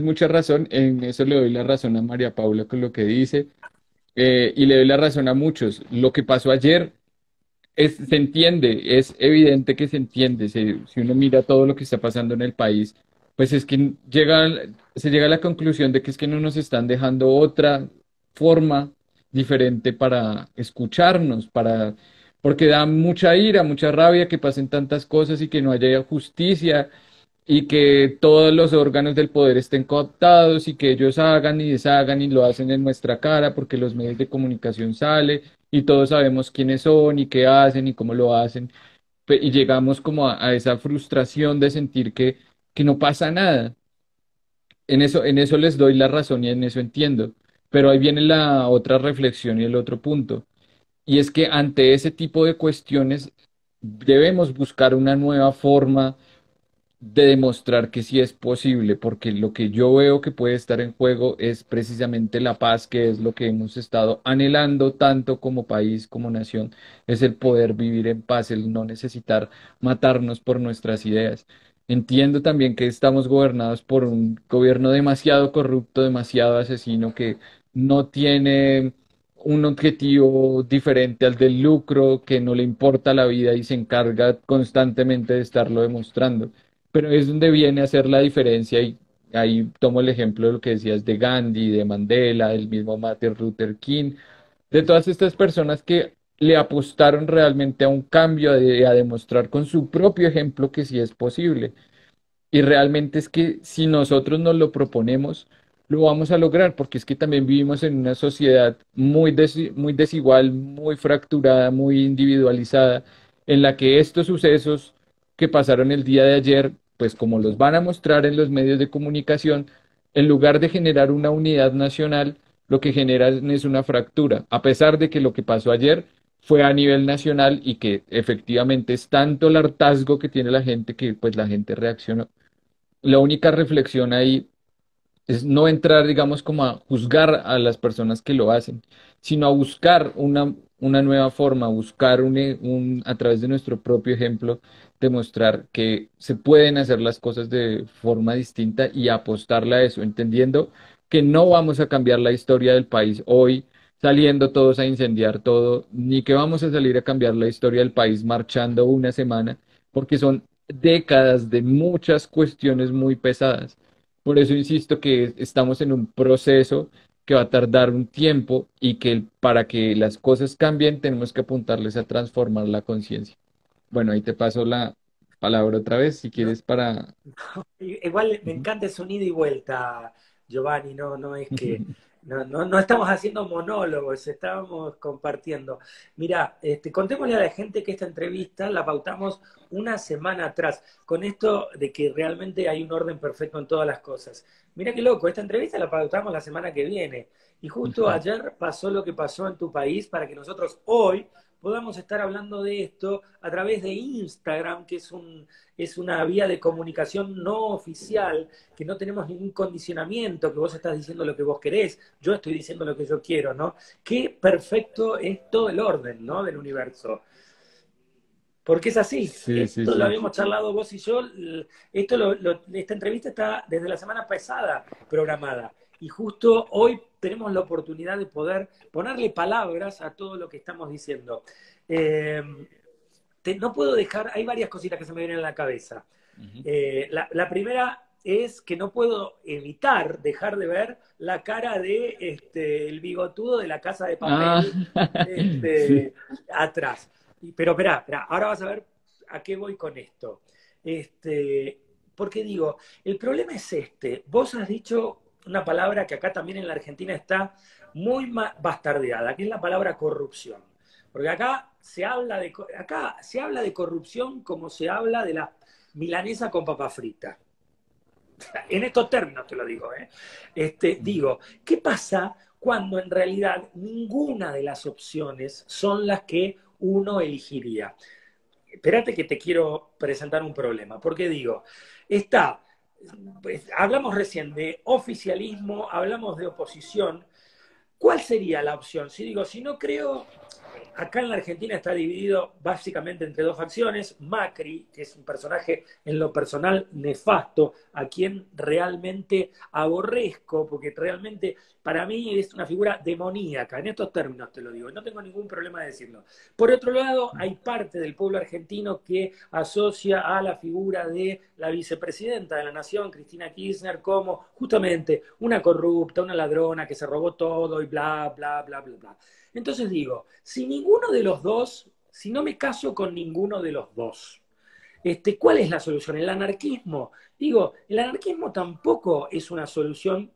mucha razón, en eso le doy la razón a María Paula con lo que dice, y le doy la razón a muchos. Lo que pasó ayer se entiende, es evidente que se entiende, si uno mira todo lo que está pasando en el país, pues es que se llega a la conclusión de que es que no nos están dejando otra forma diferente para escucharnos, porque da mucha ira, mucha rabia que pasen tantas cosas y que no haya justicia y que todos los órganos del poder estén cooptados y que ellos hagan y deshagan y lo hacen en nuestra cara porque los medios de comunicación salen y todos sabemos quiénes son y qué hacen y cómo lo hacen. Y llegamos como a esa frustración de sentir que no pasa nada. En eso les doy la razón y en eso entiendo. Pero ahí viene la otra reflexión y el otro punto. Y es que ante ese tipo de cuestiones debemos buscar una nueva forma de demostrar que sí es posible, porque lo que yo veo que puede estar en juego es precisamente la paz, que es lo que hemos estado anhelando tanto como país, como nación, es el poder vivir en paz, el no necesitar matarnos por nuestras ideas. Entiendo también que estamos gobernados por un gobierno demasiado corrupto, demasiado asesino, que no tiene un objetivo diferente al del lucro, que no le importa la vida y se encarga constantemente de estarlo demostrando, pero es donde viene a hacer la diferencia y ahí tomo el ejemplo de lo que decías de Gandhi, de Mandela, del mismo Martin Luther King, de todas estas personas que le apostaron realmente a un cambio, a demostrar con su propio ejemplo que sí es posible. Y realmente es que si nosotros nos lo proponemos, lo vamos a lograr, porque es que también vivimos en una sociedad muy desigual, muy fracturada, muy individualizada, en la que estos sucesos que pasaron el día de ayer, pues como los van a mostrar en los medios de comunicación, en lugar de generar una unidad nacional, lo que generan es una fractura, a pesar de que lo que pasó ayer fue a nivel nacional y que efectivamente es tanto el hartazgo que tiene la gente que pues la gente reaccionó. La única reflexión ahí es no entrar, digamos, como a juzgar a las personas que lo hacen, sino a buscar una nueva forma, buscar a través de nuestro propio ejemplo, demostrar que se pueden hacer las cosas de forma distinta y apostarle a eso, entendiendo que no vamos a cambiar la historia del país hoy saliendo todos a incendiar todo, ni que vamos a salir a cambiar la historia del país marchando una semana, porque son décadas de muchas cuestiones muy pesadas. Por eso insisto que estamos en un proceso que va a tardar un tiempo y que para que las cosas cambien tenemos que apuntarles a transformar la conciencia. Bueno, ahí te paso la palabra otra vez, si No, quieres para... igual me Ujú. encanta ese ida y vuelta, Giovanni, no es que no estamos haciendo monólogos, estamos compartiendo. Mira, contémosle a la gente que esta entrevista la pautamos una semana atrás, con esto de que realmente hay un orden perfecto en todas las cosas. Mira qué loco, esta entrevista la pautamos la semana que viene. Y justo ayer pasó lo que pasó en tu país para que nosotros hoy podamos estar hablando de esto a través de Instagram, que es una vía de comunicación no oficial, que no tenemos ningún condicionamiento, que vos estás diciendo lo que vos querés, yo estoy diciendo lo que yo quiero, ¿no? Qué perfecto es todo el orden, ¿no? Del universo. Porque es así, Sí, sí, esto lo sí. habíamos charlado vos y yo, esta entrevista está desde la semana pasada programada y justo hoy tenemos la oportunidad de poder ponerle palabras a todo lo que estamos diciendo. Eh, no puedo dejar, hay varias cositas que se me vienen a la cabeza. Ujú. La primera es que no puedo evitar dejar de ver la cara de el bigotudo de la Casa de Ah, Papel sí. atrás. Pero espera, ahora vas a ver a qué voy con esto. Porque digo, el problema es vos has dicho una palabra que acá también en la Argentina está muy bastardeada, que es la palabra corrupción. Porque acá se habla de corrupción como se habla de la milanesa con papa frita. En estos términos te lo digo, ¿eh? Digo, ¿qué pasa cuando en realidad ninguna de las opciones son las que uno elegiría? Espérate que te quiero presentar un problema, porque digo, está, pues, hablamos recién de oficialismo, hablamos de oposición. ¿Cuál sería la opción? Si digo, si no creo, acá en la Argentina está dividido básicamente entre dos facciones. Macri, que es un personaje en lo personal nefasto, a quien realmente aborrezco, porque realmente para mí es una figura demoníaca, en estos términos te lo digo, y no tengo ningún problema de decirlo. Por otro lado, hay parte del pueblo argentino que asocia a la figura de la vicepresidenta de la Nación, Cristina Kirchner, como justamente una corrupta, una ladrona que se robó todo y bla, bla, bla, bla, bla. Entonces digo, si ninguno de los dos, si no me caso con ninguno de los dos, ¿cuál es la solución? ¿El anarquismo? Digo, el anarquismo tampoco es una solución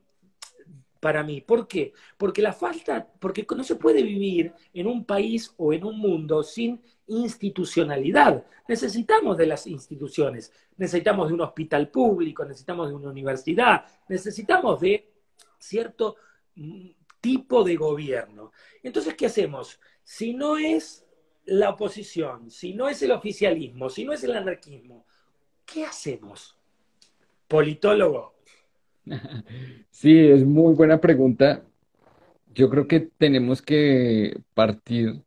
para mí. ¿Por qué? Porque no se puede vivir en un país o en un mundo sin institucionalidad. Necesitamos de las instituciones, necesitamos de un hospital público, necesitamos de una universidad, necesitamos de cierto tipo de gobierno. Entonces, ¿qué hacemos? Si no es la oposición, si no es el oficialismo, si no es el anarquismo, ¿qué hacemos? Politólogo. Sí, es muy buena pregunta. Yo creo que tenemos que partir,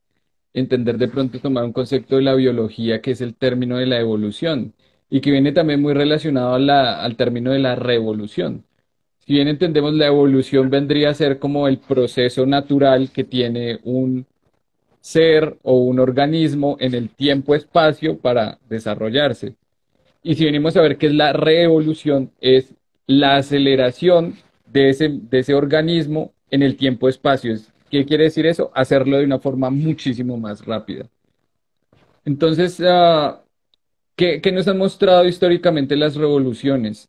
entender de pronto, tomar un concepto de la biología que es el término de la evolución y que viene también muy relacionado a al término de la revolución. Si bien entendemos la evolución vendría a ser como el proceso natural que tiene un ser o un organismo en el tiempo-espacio para desarrollarse. Y si venimos a ver qué es la reevolución, es la aceleración de ese organismo en el tiempo-espacio. ¿Qué quiere decir eso? Hacerlo de una forma muchísimo más rápida. Entonces, ¿qué nos han mostrado históricamente las revoluciones?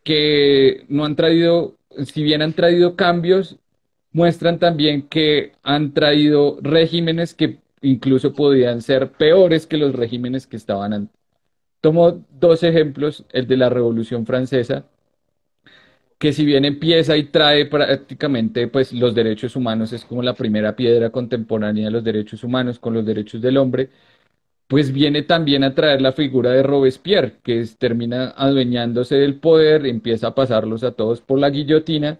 Que no han traído, si bien han traído cambios, muestran también que han traído regímenes que incluso podían ser peores que los regímenes que estaban antes. Tomo dos ejemplos, el de la Revolución Francesa, que si bien empieza y trae prácticamente pues los derechos humanos, es como la primera piedra contemporánea de los derechos humanos con los derechos del hombre, pues viene también a traer la figura de Robespierre, termina adueñándose del poder, empieza a pasarlos a todos por la guillotina,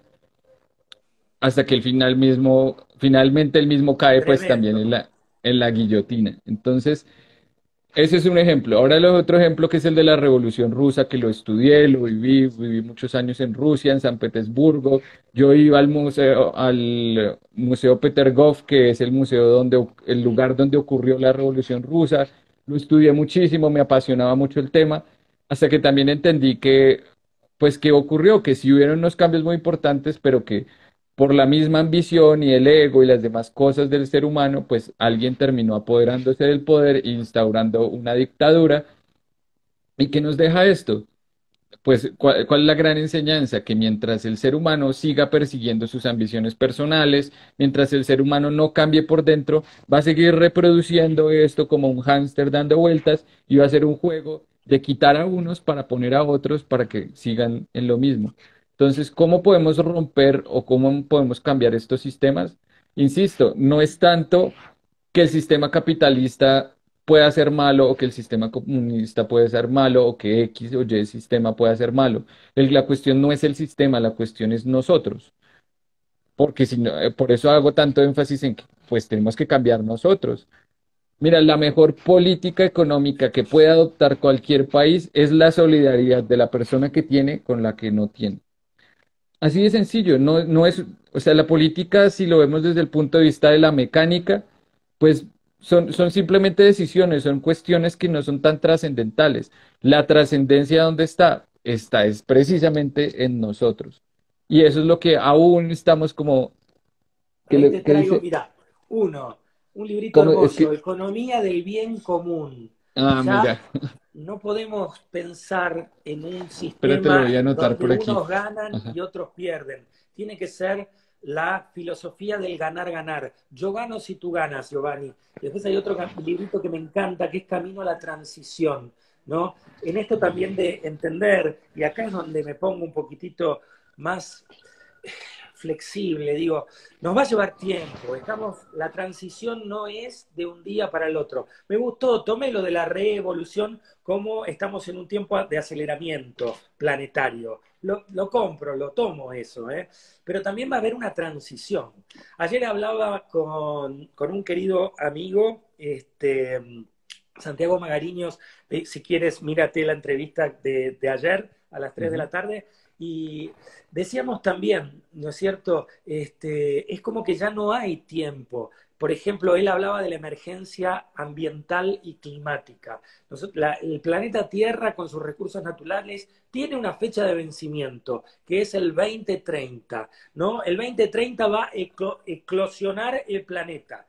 hasta que el final mismo, finalmente el mismo cae pues también Tremendo. en la guillotina. Entonces, ese es un ejemplo. Ahora el otro ejemplo que es el de la Revolución Rusa, que lo estudié, lo viví muchos años en Rusia, en San Petersburgo. Yo iba al museo Petergov, que es el museo el lugar donde ocurrió la Revolución Rusa. Lo estudié muchísimo, me apasionaba mucho el tema, hasta que también entendí pues, que ocurrió, que sí hubieron unos cambios muy importantes, pero que por la misma ambición y el ego y las demás cosas del ser humano, pues alguien terminó apoderándose del poder e instaurando una dictadura. ¿Y qué nos deja esto? Pues, ¿cuál es la gran enseñanza? Que mientras el ser humano siga persiguiendo sus ambiciones personales, mientras el ser humano no cambie por dentro, va a seguir reproduciendo esto como un hámster dando vueltas y va a ser un juego de quitar a unos para poner a otros para que sigan en lo mismo. Entonces, ¿cómo podemos romper o cómo podemos cambiar estos sistemas? Insisto, no es tanto que el sistema capitalista pueda ser malo o que el sistema comunista puede ser malo o que X o Y sistema pueda ser malo. La cuestión no es el sistema, la cuestión es nosotros. Porque si no, por eso hago tanto énfasis en que pues tenemos que cambiar nosotros. Mira, la mejor política económica que puede adoptar cualquier país es la solidaridad de la persona que tiene con la que no tiene. Así de sencillo, no es, o sea, la política, si lo vemos desde el punto de vista de la mecánica, pues son simplemente decisiones, son cuestiones que no son tan trascendentales. La trascendencia, ¿dónde está? Está es precisamente en nosotros. Y eso es lo que aún estamos como, Ahí te ¿qué traigo, dice? mira, un librito Como, es hermoso, que, Economía del Bien Común. mira, Ya no podemos pensar en un espérate, lo sistema voy a anotar donde por aquí. unos ganan Ajá. y otros pierden. Tiene que ser la filosofía del ganar-ganar. Yo gano si tú ganas, Giovanni. Después hay otro librito que me encanta, que es Camino a la Transición, ¿no? En esto también de entender, y acá es donde me pongo un poquitito más flexible, digo, nos va a llevar tiempo, la transición no es de un día para el otro. Me gustó, tomé lo de la revolución como estamos en un tiempo de aceleramiento planetario. Lo compro, lo tomo eso, ¿eh? Pero también va a haber una transición. Ayer hablaba con un querido amigo, Santiago Magariños, si quieres, mírate la entrevista de ayer a las 3 de Ujú. la tarde, y decíamos también, ¿no es cierto? Es como que ya no hay tiempo. Por ejemplo, él hablaba de la emergencia ambiental y climática. El planeta Tierra, con sus recursos naturales, tiene una fecha de vencimiento, que es el 2030, ¿no? El 2030 va a eclosionar el planeta,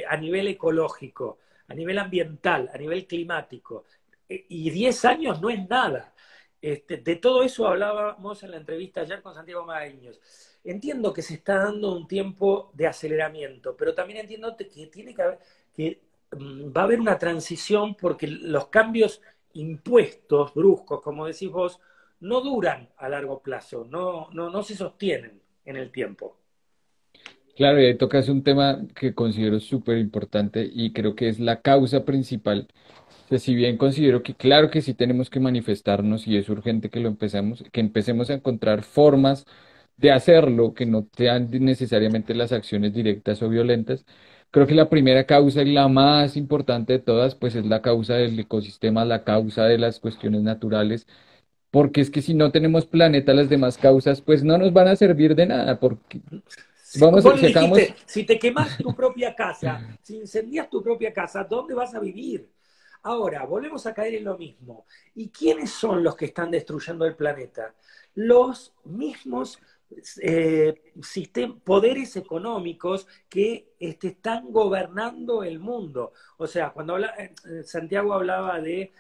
a nivel ecológico, a nivel ambiental, a nivel climático. Y 10 años no es nada. De todo eso hablábamos en la entrevista ayer con Santiago Magaños. Entiendo que se está dando un tiempo de aceleramiento, pero también entiendo que tiene que haber, que va a haber una transición porque los cambios impuestos, bruscos, como decís vos, no duran a largo plazo, no se sostienen en el tiempo. Claro, y ahí tocas un tema que considero súper importante y creo que es la causa principal. O sea, si bien considero que claro que sí tenemos que manifestarnos y es urgente que que empecemos a encontrar formas de hacerlo, que no sean necesariamente las acciones directas o violentas, creo que la primera causa y la más importante de todas, pues es la causa del ecosistema, la causa de las cuestiones naturales, porque es que si no tenemos planeta, las demás causas, pues no nos van a servir de nada, porque vamos, Vos le si dijiste, acabamos. si te quemás tu propia casa, si incendias tu propia casa, ¿dónde vas a vivir? Ahora, volvemos a caer en lo mismo. ¿Y quiénes son los que están destruyendo el planeta? Los mismos poderes económicos que están gobernando el mundo. O sea, Santiago hablaba de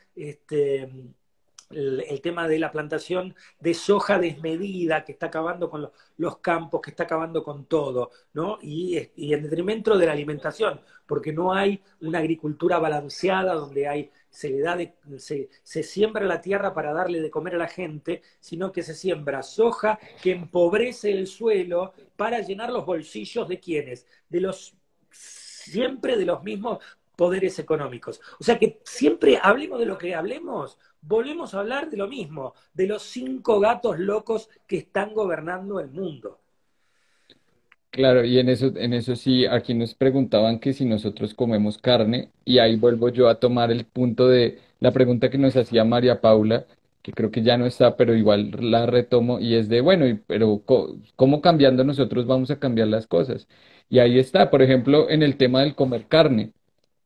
el tema de la plantación de soja desmedida que está acabando con los campos, que está acabando con todo, ¿no? Y en detrimento de la alimentación, porque no hay una agricultura balanceada donde se le da se siembra la tierra para darle de comer a la gente, sino que se siembra soja que empobrece el suelo para llenar los bolsillos de quienes, siempre de los mismos poderes económicos. O sea que siempre hablemos de lo que hablemos, volvemos a hablar de lo mismo, de los 5 gatos locos que están gobernando el mundo. Claro, y en eso sí, aquí nos preguntaban que si nosotros comemos carne, y ahí vuelvo yo a tomar el punto de la pregunta que nos hacía María Paula, que creo que ya no está, pero igual la retomo, y es de, bueno, pero ¿cómo cambiando nosotros vamos a cambiar las cosas? Y ahí está, por ejemplo, en el tema del comer carne.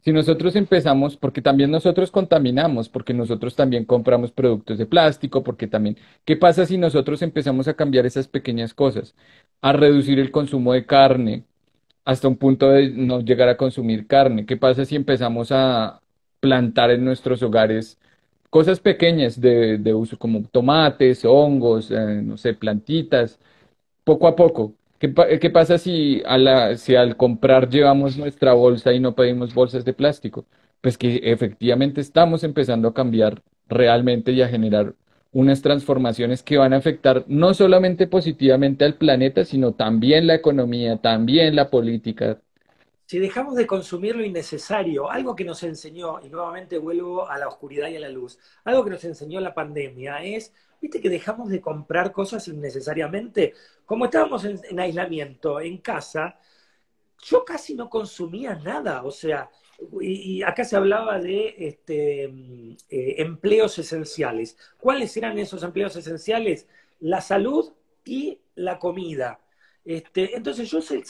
Si nosotros empezamos, porque también nosotros contaminamos, porque nosotros también compramos productos de plástico, porque también, ¿qué pasa si nosotros empezamos a cambiar esas pequeñas cosas? A reducir el consumo de carne hasta un punto de no llegar a consumir carne. ¿Qué pasa si empezamos a plantar en nuestros hogares cosas pequeñas de uso como tomates, hongos, no sé, plantitas? Poco a poco. ¿Qué pasa si, si al comprar llevamos nuestra bolsa y no pedimos bolsas de plástico? Pues que efectivamente estamos empezando a cambiar realmente y a generar unas transformaciones que van a afectar no solamente positivamente al planeta, sino también la economía, también la política. Si dejamos de consumir lo innecesario, algo que nos enseñó, y nuevamente vuelvo a la oscuridad y a la luz, algo que nos enseñó la pandemia es, viste que dejamos de comprar cosas innecesariamente. Como estábamos en aislamiento, en casa, yo casi no consumía nada, o sea, y acá se hablaba de empleos esenciales. ¿Cuáles eran esos empleos esenciales? La salud y la comida. Entonces yo sé,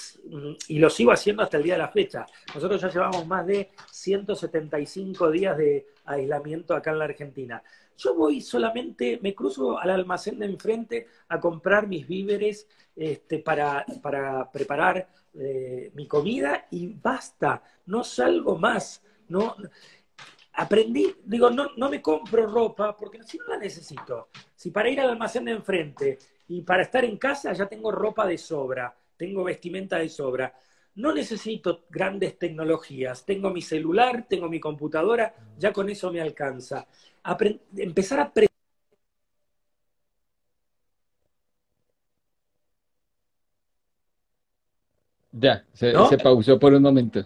y lo sigo haciendo hasta el día de la fecha. Nosotros ya llevamos más de 175 días de aislamiento acá en la Argentina. Yo voy solamente, me cruzo al almacén de enfrente a comprar mis víveres para preparar mi comida y basta, no salgo más. No, aprendí, digo, no me compro ropa porque si no la necesito. Si para ir al almacén de enfrente y para estar en casa ya tengo ropa de sobra, tengo vestimenta de sobra. No necesito grandes tecnologías. Tengo mi celular, tengo mi computadora, ya con eso me alcanza. Empezar a Ya, ¿no? se pausó por un momento.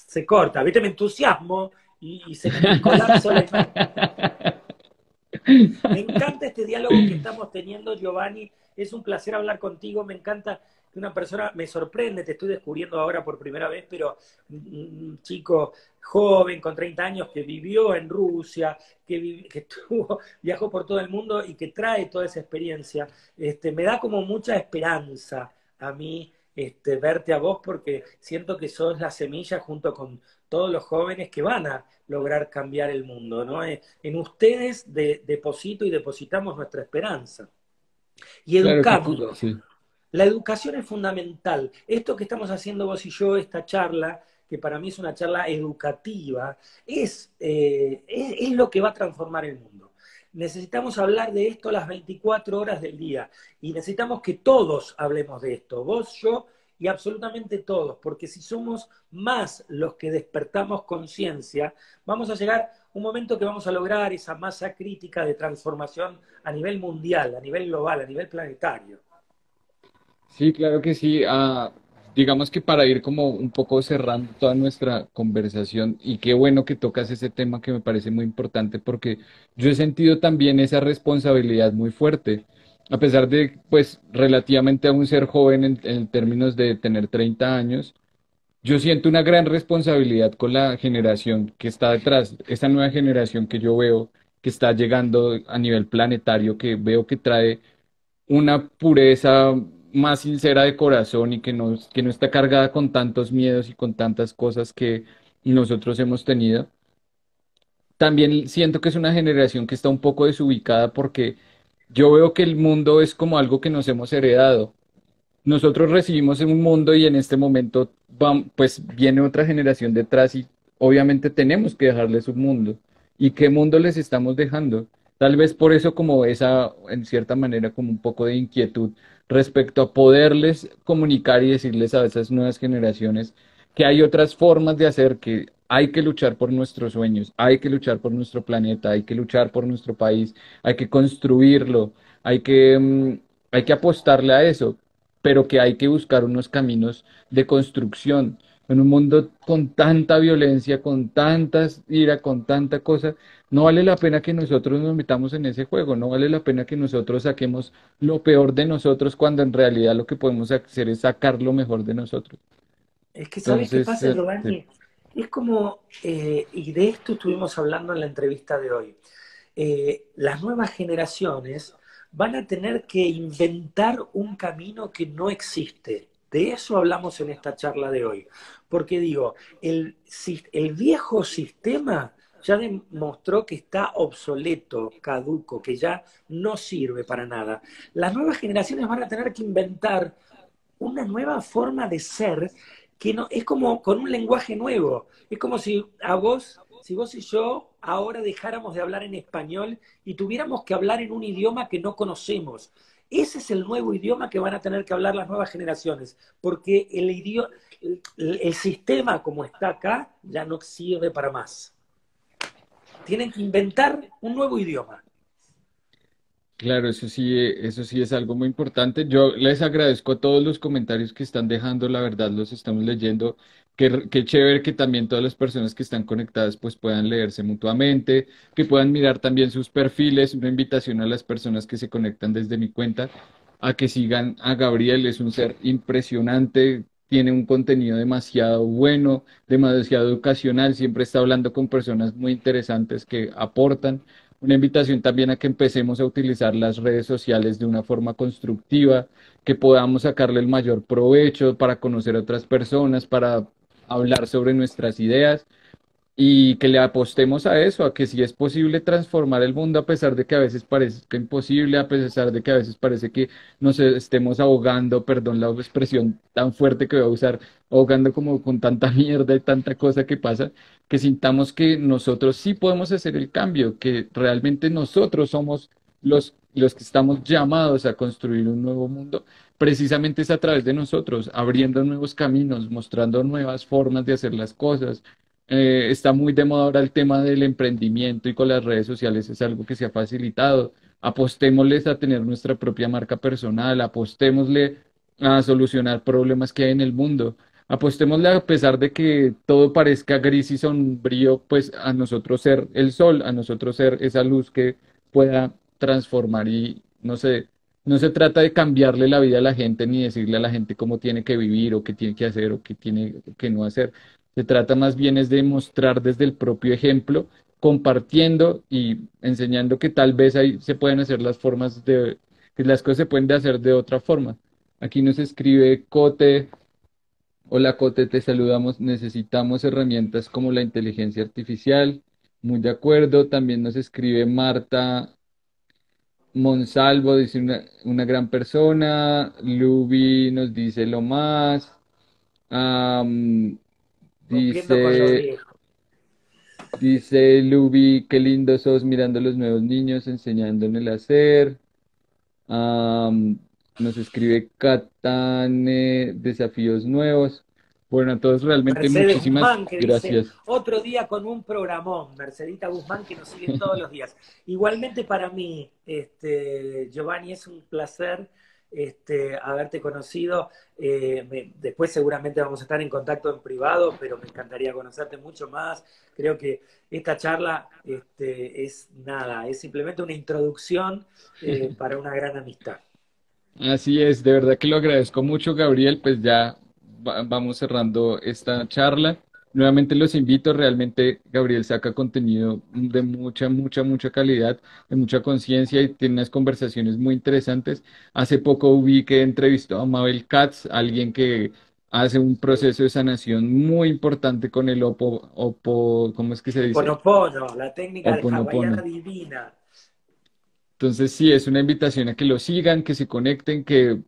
Se corta, ¿viste? Me entusiasmo y se me colapsa la imagen. Me encanta este diálogo que estamos teniendo, Giovanni. Es un placer hablar contigo. Me encanta que una persona me sorprende. Te estoy descubriendo ahora por primera vez, pero un chico joven con 30 años que vivió en Rusia, viajó por todo el mundo y que trae toda esa experiencia. Me da como mucha esperanza a mí verte a vos porque siento que sos la semilla junto con todos los jóvenes que van a lograr cambiar el mundo, ¿no? En ustedes deposito y depositamos nuestra esperanza. Y Claro que educando. sí. La educación es fundamental. Esto que estamos haciendo vos y yo, esta charla, que para mí es una charla educativa, es lo que va a transformar el mundo. Necesitamos hablar de esto las 24 horas del día y necesitamos que todos hablemos de esto, vos, yo y absolutamente todos, porque si somos más los que despertamos conciencia, vamos a llegar a un momento que vamos a lograr esa masa crítica de transformación a nivel mundial, a nivel global, a nivel planetario. Sí, claro que sí. Digamos que para ir como un poco cerrando toda nuestra conversación, y qué bueno que tocas ese tema que me parece muy importante porque yo he sentido también esa responsabilidad muy fuerte, a pesar de, pues, relativamente aún ser joven en términos de tener 30 años, yo siento una gran responsabilidad con la generación que está detrás, esa nueva generación que yo veo que está llegando a nivel planetario, que veo que trae una pureza más sincera de corazón y que no está cargada con tantos miedos y con tantas cosas que nosotros hemos tenido. También siento que es una generación que está un poco desubicada porque yo veo que el mundo es como algo que nos hemos heredado. Nosotros recibimos en un mundo y en este momento pues viene otra generación detrás y obviamente tenemos que dejarles un mundo. ¿Y qué mundo les estamos dejando? Tal vez por eso como esa, en cierta manera, como un poco de inquietud respecto a poderles comunicar y decirles a esas nuevas generaciones que hay otras formas de hacer, que hay que luchar por nuestros sueños, hay que luchar por nuestro planeta, hay que luchar por nuestro país, hay que construirlo, hay que apostarle a eso, pero que hay que buscar unos caminos de construcción. En un mundo con tanta violencia, con tantas ira, con tanta cosa, no vale la pena que nosotros nos metamos en ese juego, no vale la pena que nosotros saquemos lo peor de nosotros cuando en realidad lo que podemos hacer es sacar lo mejor de nosotros. Es que, ¿sabes qué Entonces, pasa, sí. Giovanni? Es como, y de esto estuvimos hablando en la entrevista de hoy, las nuevas generaciones van a tener que inventar un camino que no existe. De eso hablamos en esta charla de hoy. Porque digo, el viejo sistema ya demostró que está obsoleto, caduco, que ya no sirve para nada. Las nuevas generaciones van a tener que inventar una nueva forma de ser que no, es como con un lenguaje nuevo. Es como si vos y yo ahora dejáramos de hablar en español y tuviéramos que hablar en un idioma que no conocemos. Ese es el nuevo idioma que van a tener que hablar las nuevas generaciones, porque el sistema como está acá ya no sirve para más. Tienen que inventar un nuevo idioma. Claro, eso sí es algo muy importante. Yo les agradezco a todos los comentarios que están dejando, la verdad los estamos leyendo. Qué chévere que también todas las personas que están conectadas pues puedan leerse mutuamente, que puedan mirar también sus perfiles. Una invitación a las personas que se conectan desde mi cuenta a que sigan a Gabriel. Es un ser impresionante, tiene un contenido demasiado bueno, demasiado educacional, siempre está hablando con personas muy interesantes que aportan. Una invitación también a que empecemos a utilizar las redes sociales de una forma constructiva, que podamos sacarle el mayor provecho para conocer a otras personas, para hablar sobre nuestras ideas y que le apostemos a eso, a que si es posible transformar el mundo a pesar de que a veces parezca imposible, a pesar de que a veces parece que nos estemos ahogando, perdón la expresión tan fuerte que voy a usar, ahogando como con tanta mierda y tanta cosa que pasa, que sintamos que nosotros sí podemos hacer el cambio, que realmente nosotros somos los que estamos llamados a construir un nuevo mundo. Precisamente es a través de nosotros, abriendo nuevos caminos, mostrando nuevas formas de hacer las cosas. Está muy de moda ahora el tema del emprendimiento y con las redes sociales es algo que se ha facilitado. Apostémosles a tener nuestra propia marca personal, apostémosle a solucionar problemas que hay en el mundo. Apostémosle a pesar de que todo parezca gris y sombrío, pues a nosotros ser el sol, a nosotros ser esa luz que pueda transformar y no sé, no se trata de cambiarle la vida a la gente ni decirle a la gente cómo tiene que vivir o qué tiene que hacer o qué tiene que no hacer. Se trata más bien es de mostrar desde el propio ejemplo, compartiendo y enseñando que tal vez ahí se pueden hacer las formas de, que las cosas se pueden hacer de otra forma. Aquí nos escribe Cote, hola Cote, te saludamos, necesitamos herramientas como la inteligencia artificial, muy de acuerdo. También nos escribe Marta Monsalvo, dice una gran persona, Luby nos dice lo más. Am, Rompiendo con lo dice viejo. Dice Luby, qué lindo sos mirando a los nuevos niños, enseñándoles el hacer. Am, Nos escribe Katane, desafíos nuevos. Bueno, a todos realmente Mercedes muchísimas Guzmán que dice, gracias. otro día con un programón. Mercedita Guzmán que nos sigue todos los días. Igualmente para mí, Giovanni, es un placer haberte conocido. Después seguramente vamos a estar en contacto en privado, pero me encantaría conocerte mucho más. Creo que esta charla es nada, es simplemente una introducción para una gran amistad. Así es, de verdad que lo agradezco mucho, Gabriel. Pues ya vamos cerrando esta charla. Nuevamente los invito, realmente Gabriel saca contenido de mucha calidad, de mucha conciencia y tiene unas conversaciones muy interesantes. Hace poco vi que entrevistó a Mabel Katz, alguien que hace un Sí. proceso de sanación muy importante con el ¿cómo es que se dice? Oponopono, la técnica de Oponopono. hawaiana divina. Entonces, sí, es una invitación a que lo sigan, que se conecten, que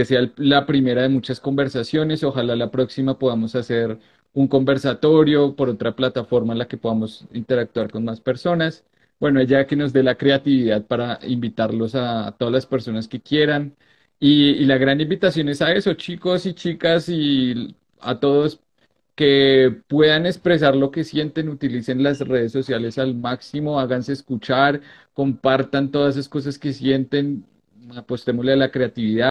sea la primera de muchas conversaciones. Ojalá la próxima podamos hacer un conversatorio por otra plataforma en la que podamos interactuar con más personas. Bueno, ella que nos dé la creatividad para invitarlos a todas las personas que quieran. Y la gran invitación es a eso, chicos y chicas y a todos que puedan expresar lo que sienten, utilicen las redes sociales al máximo, háganse escuchar, compartan todas esas cosas que sienten, apostémosle a la creatividad.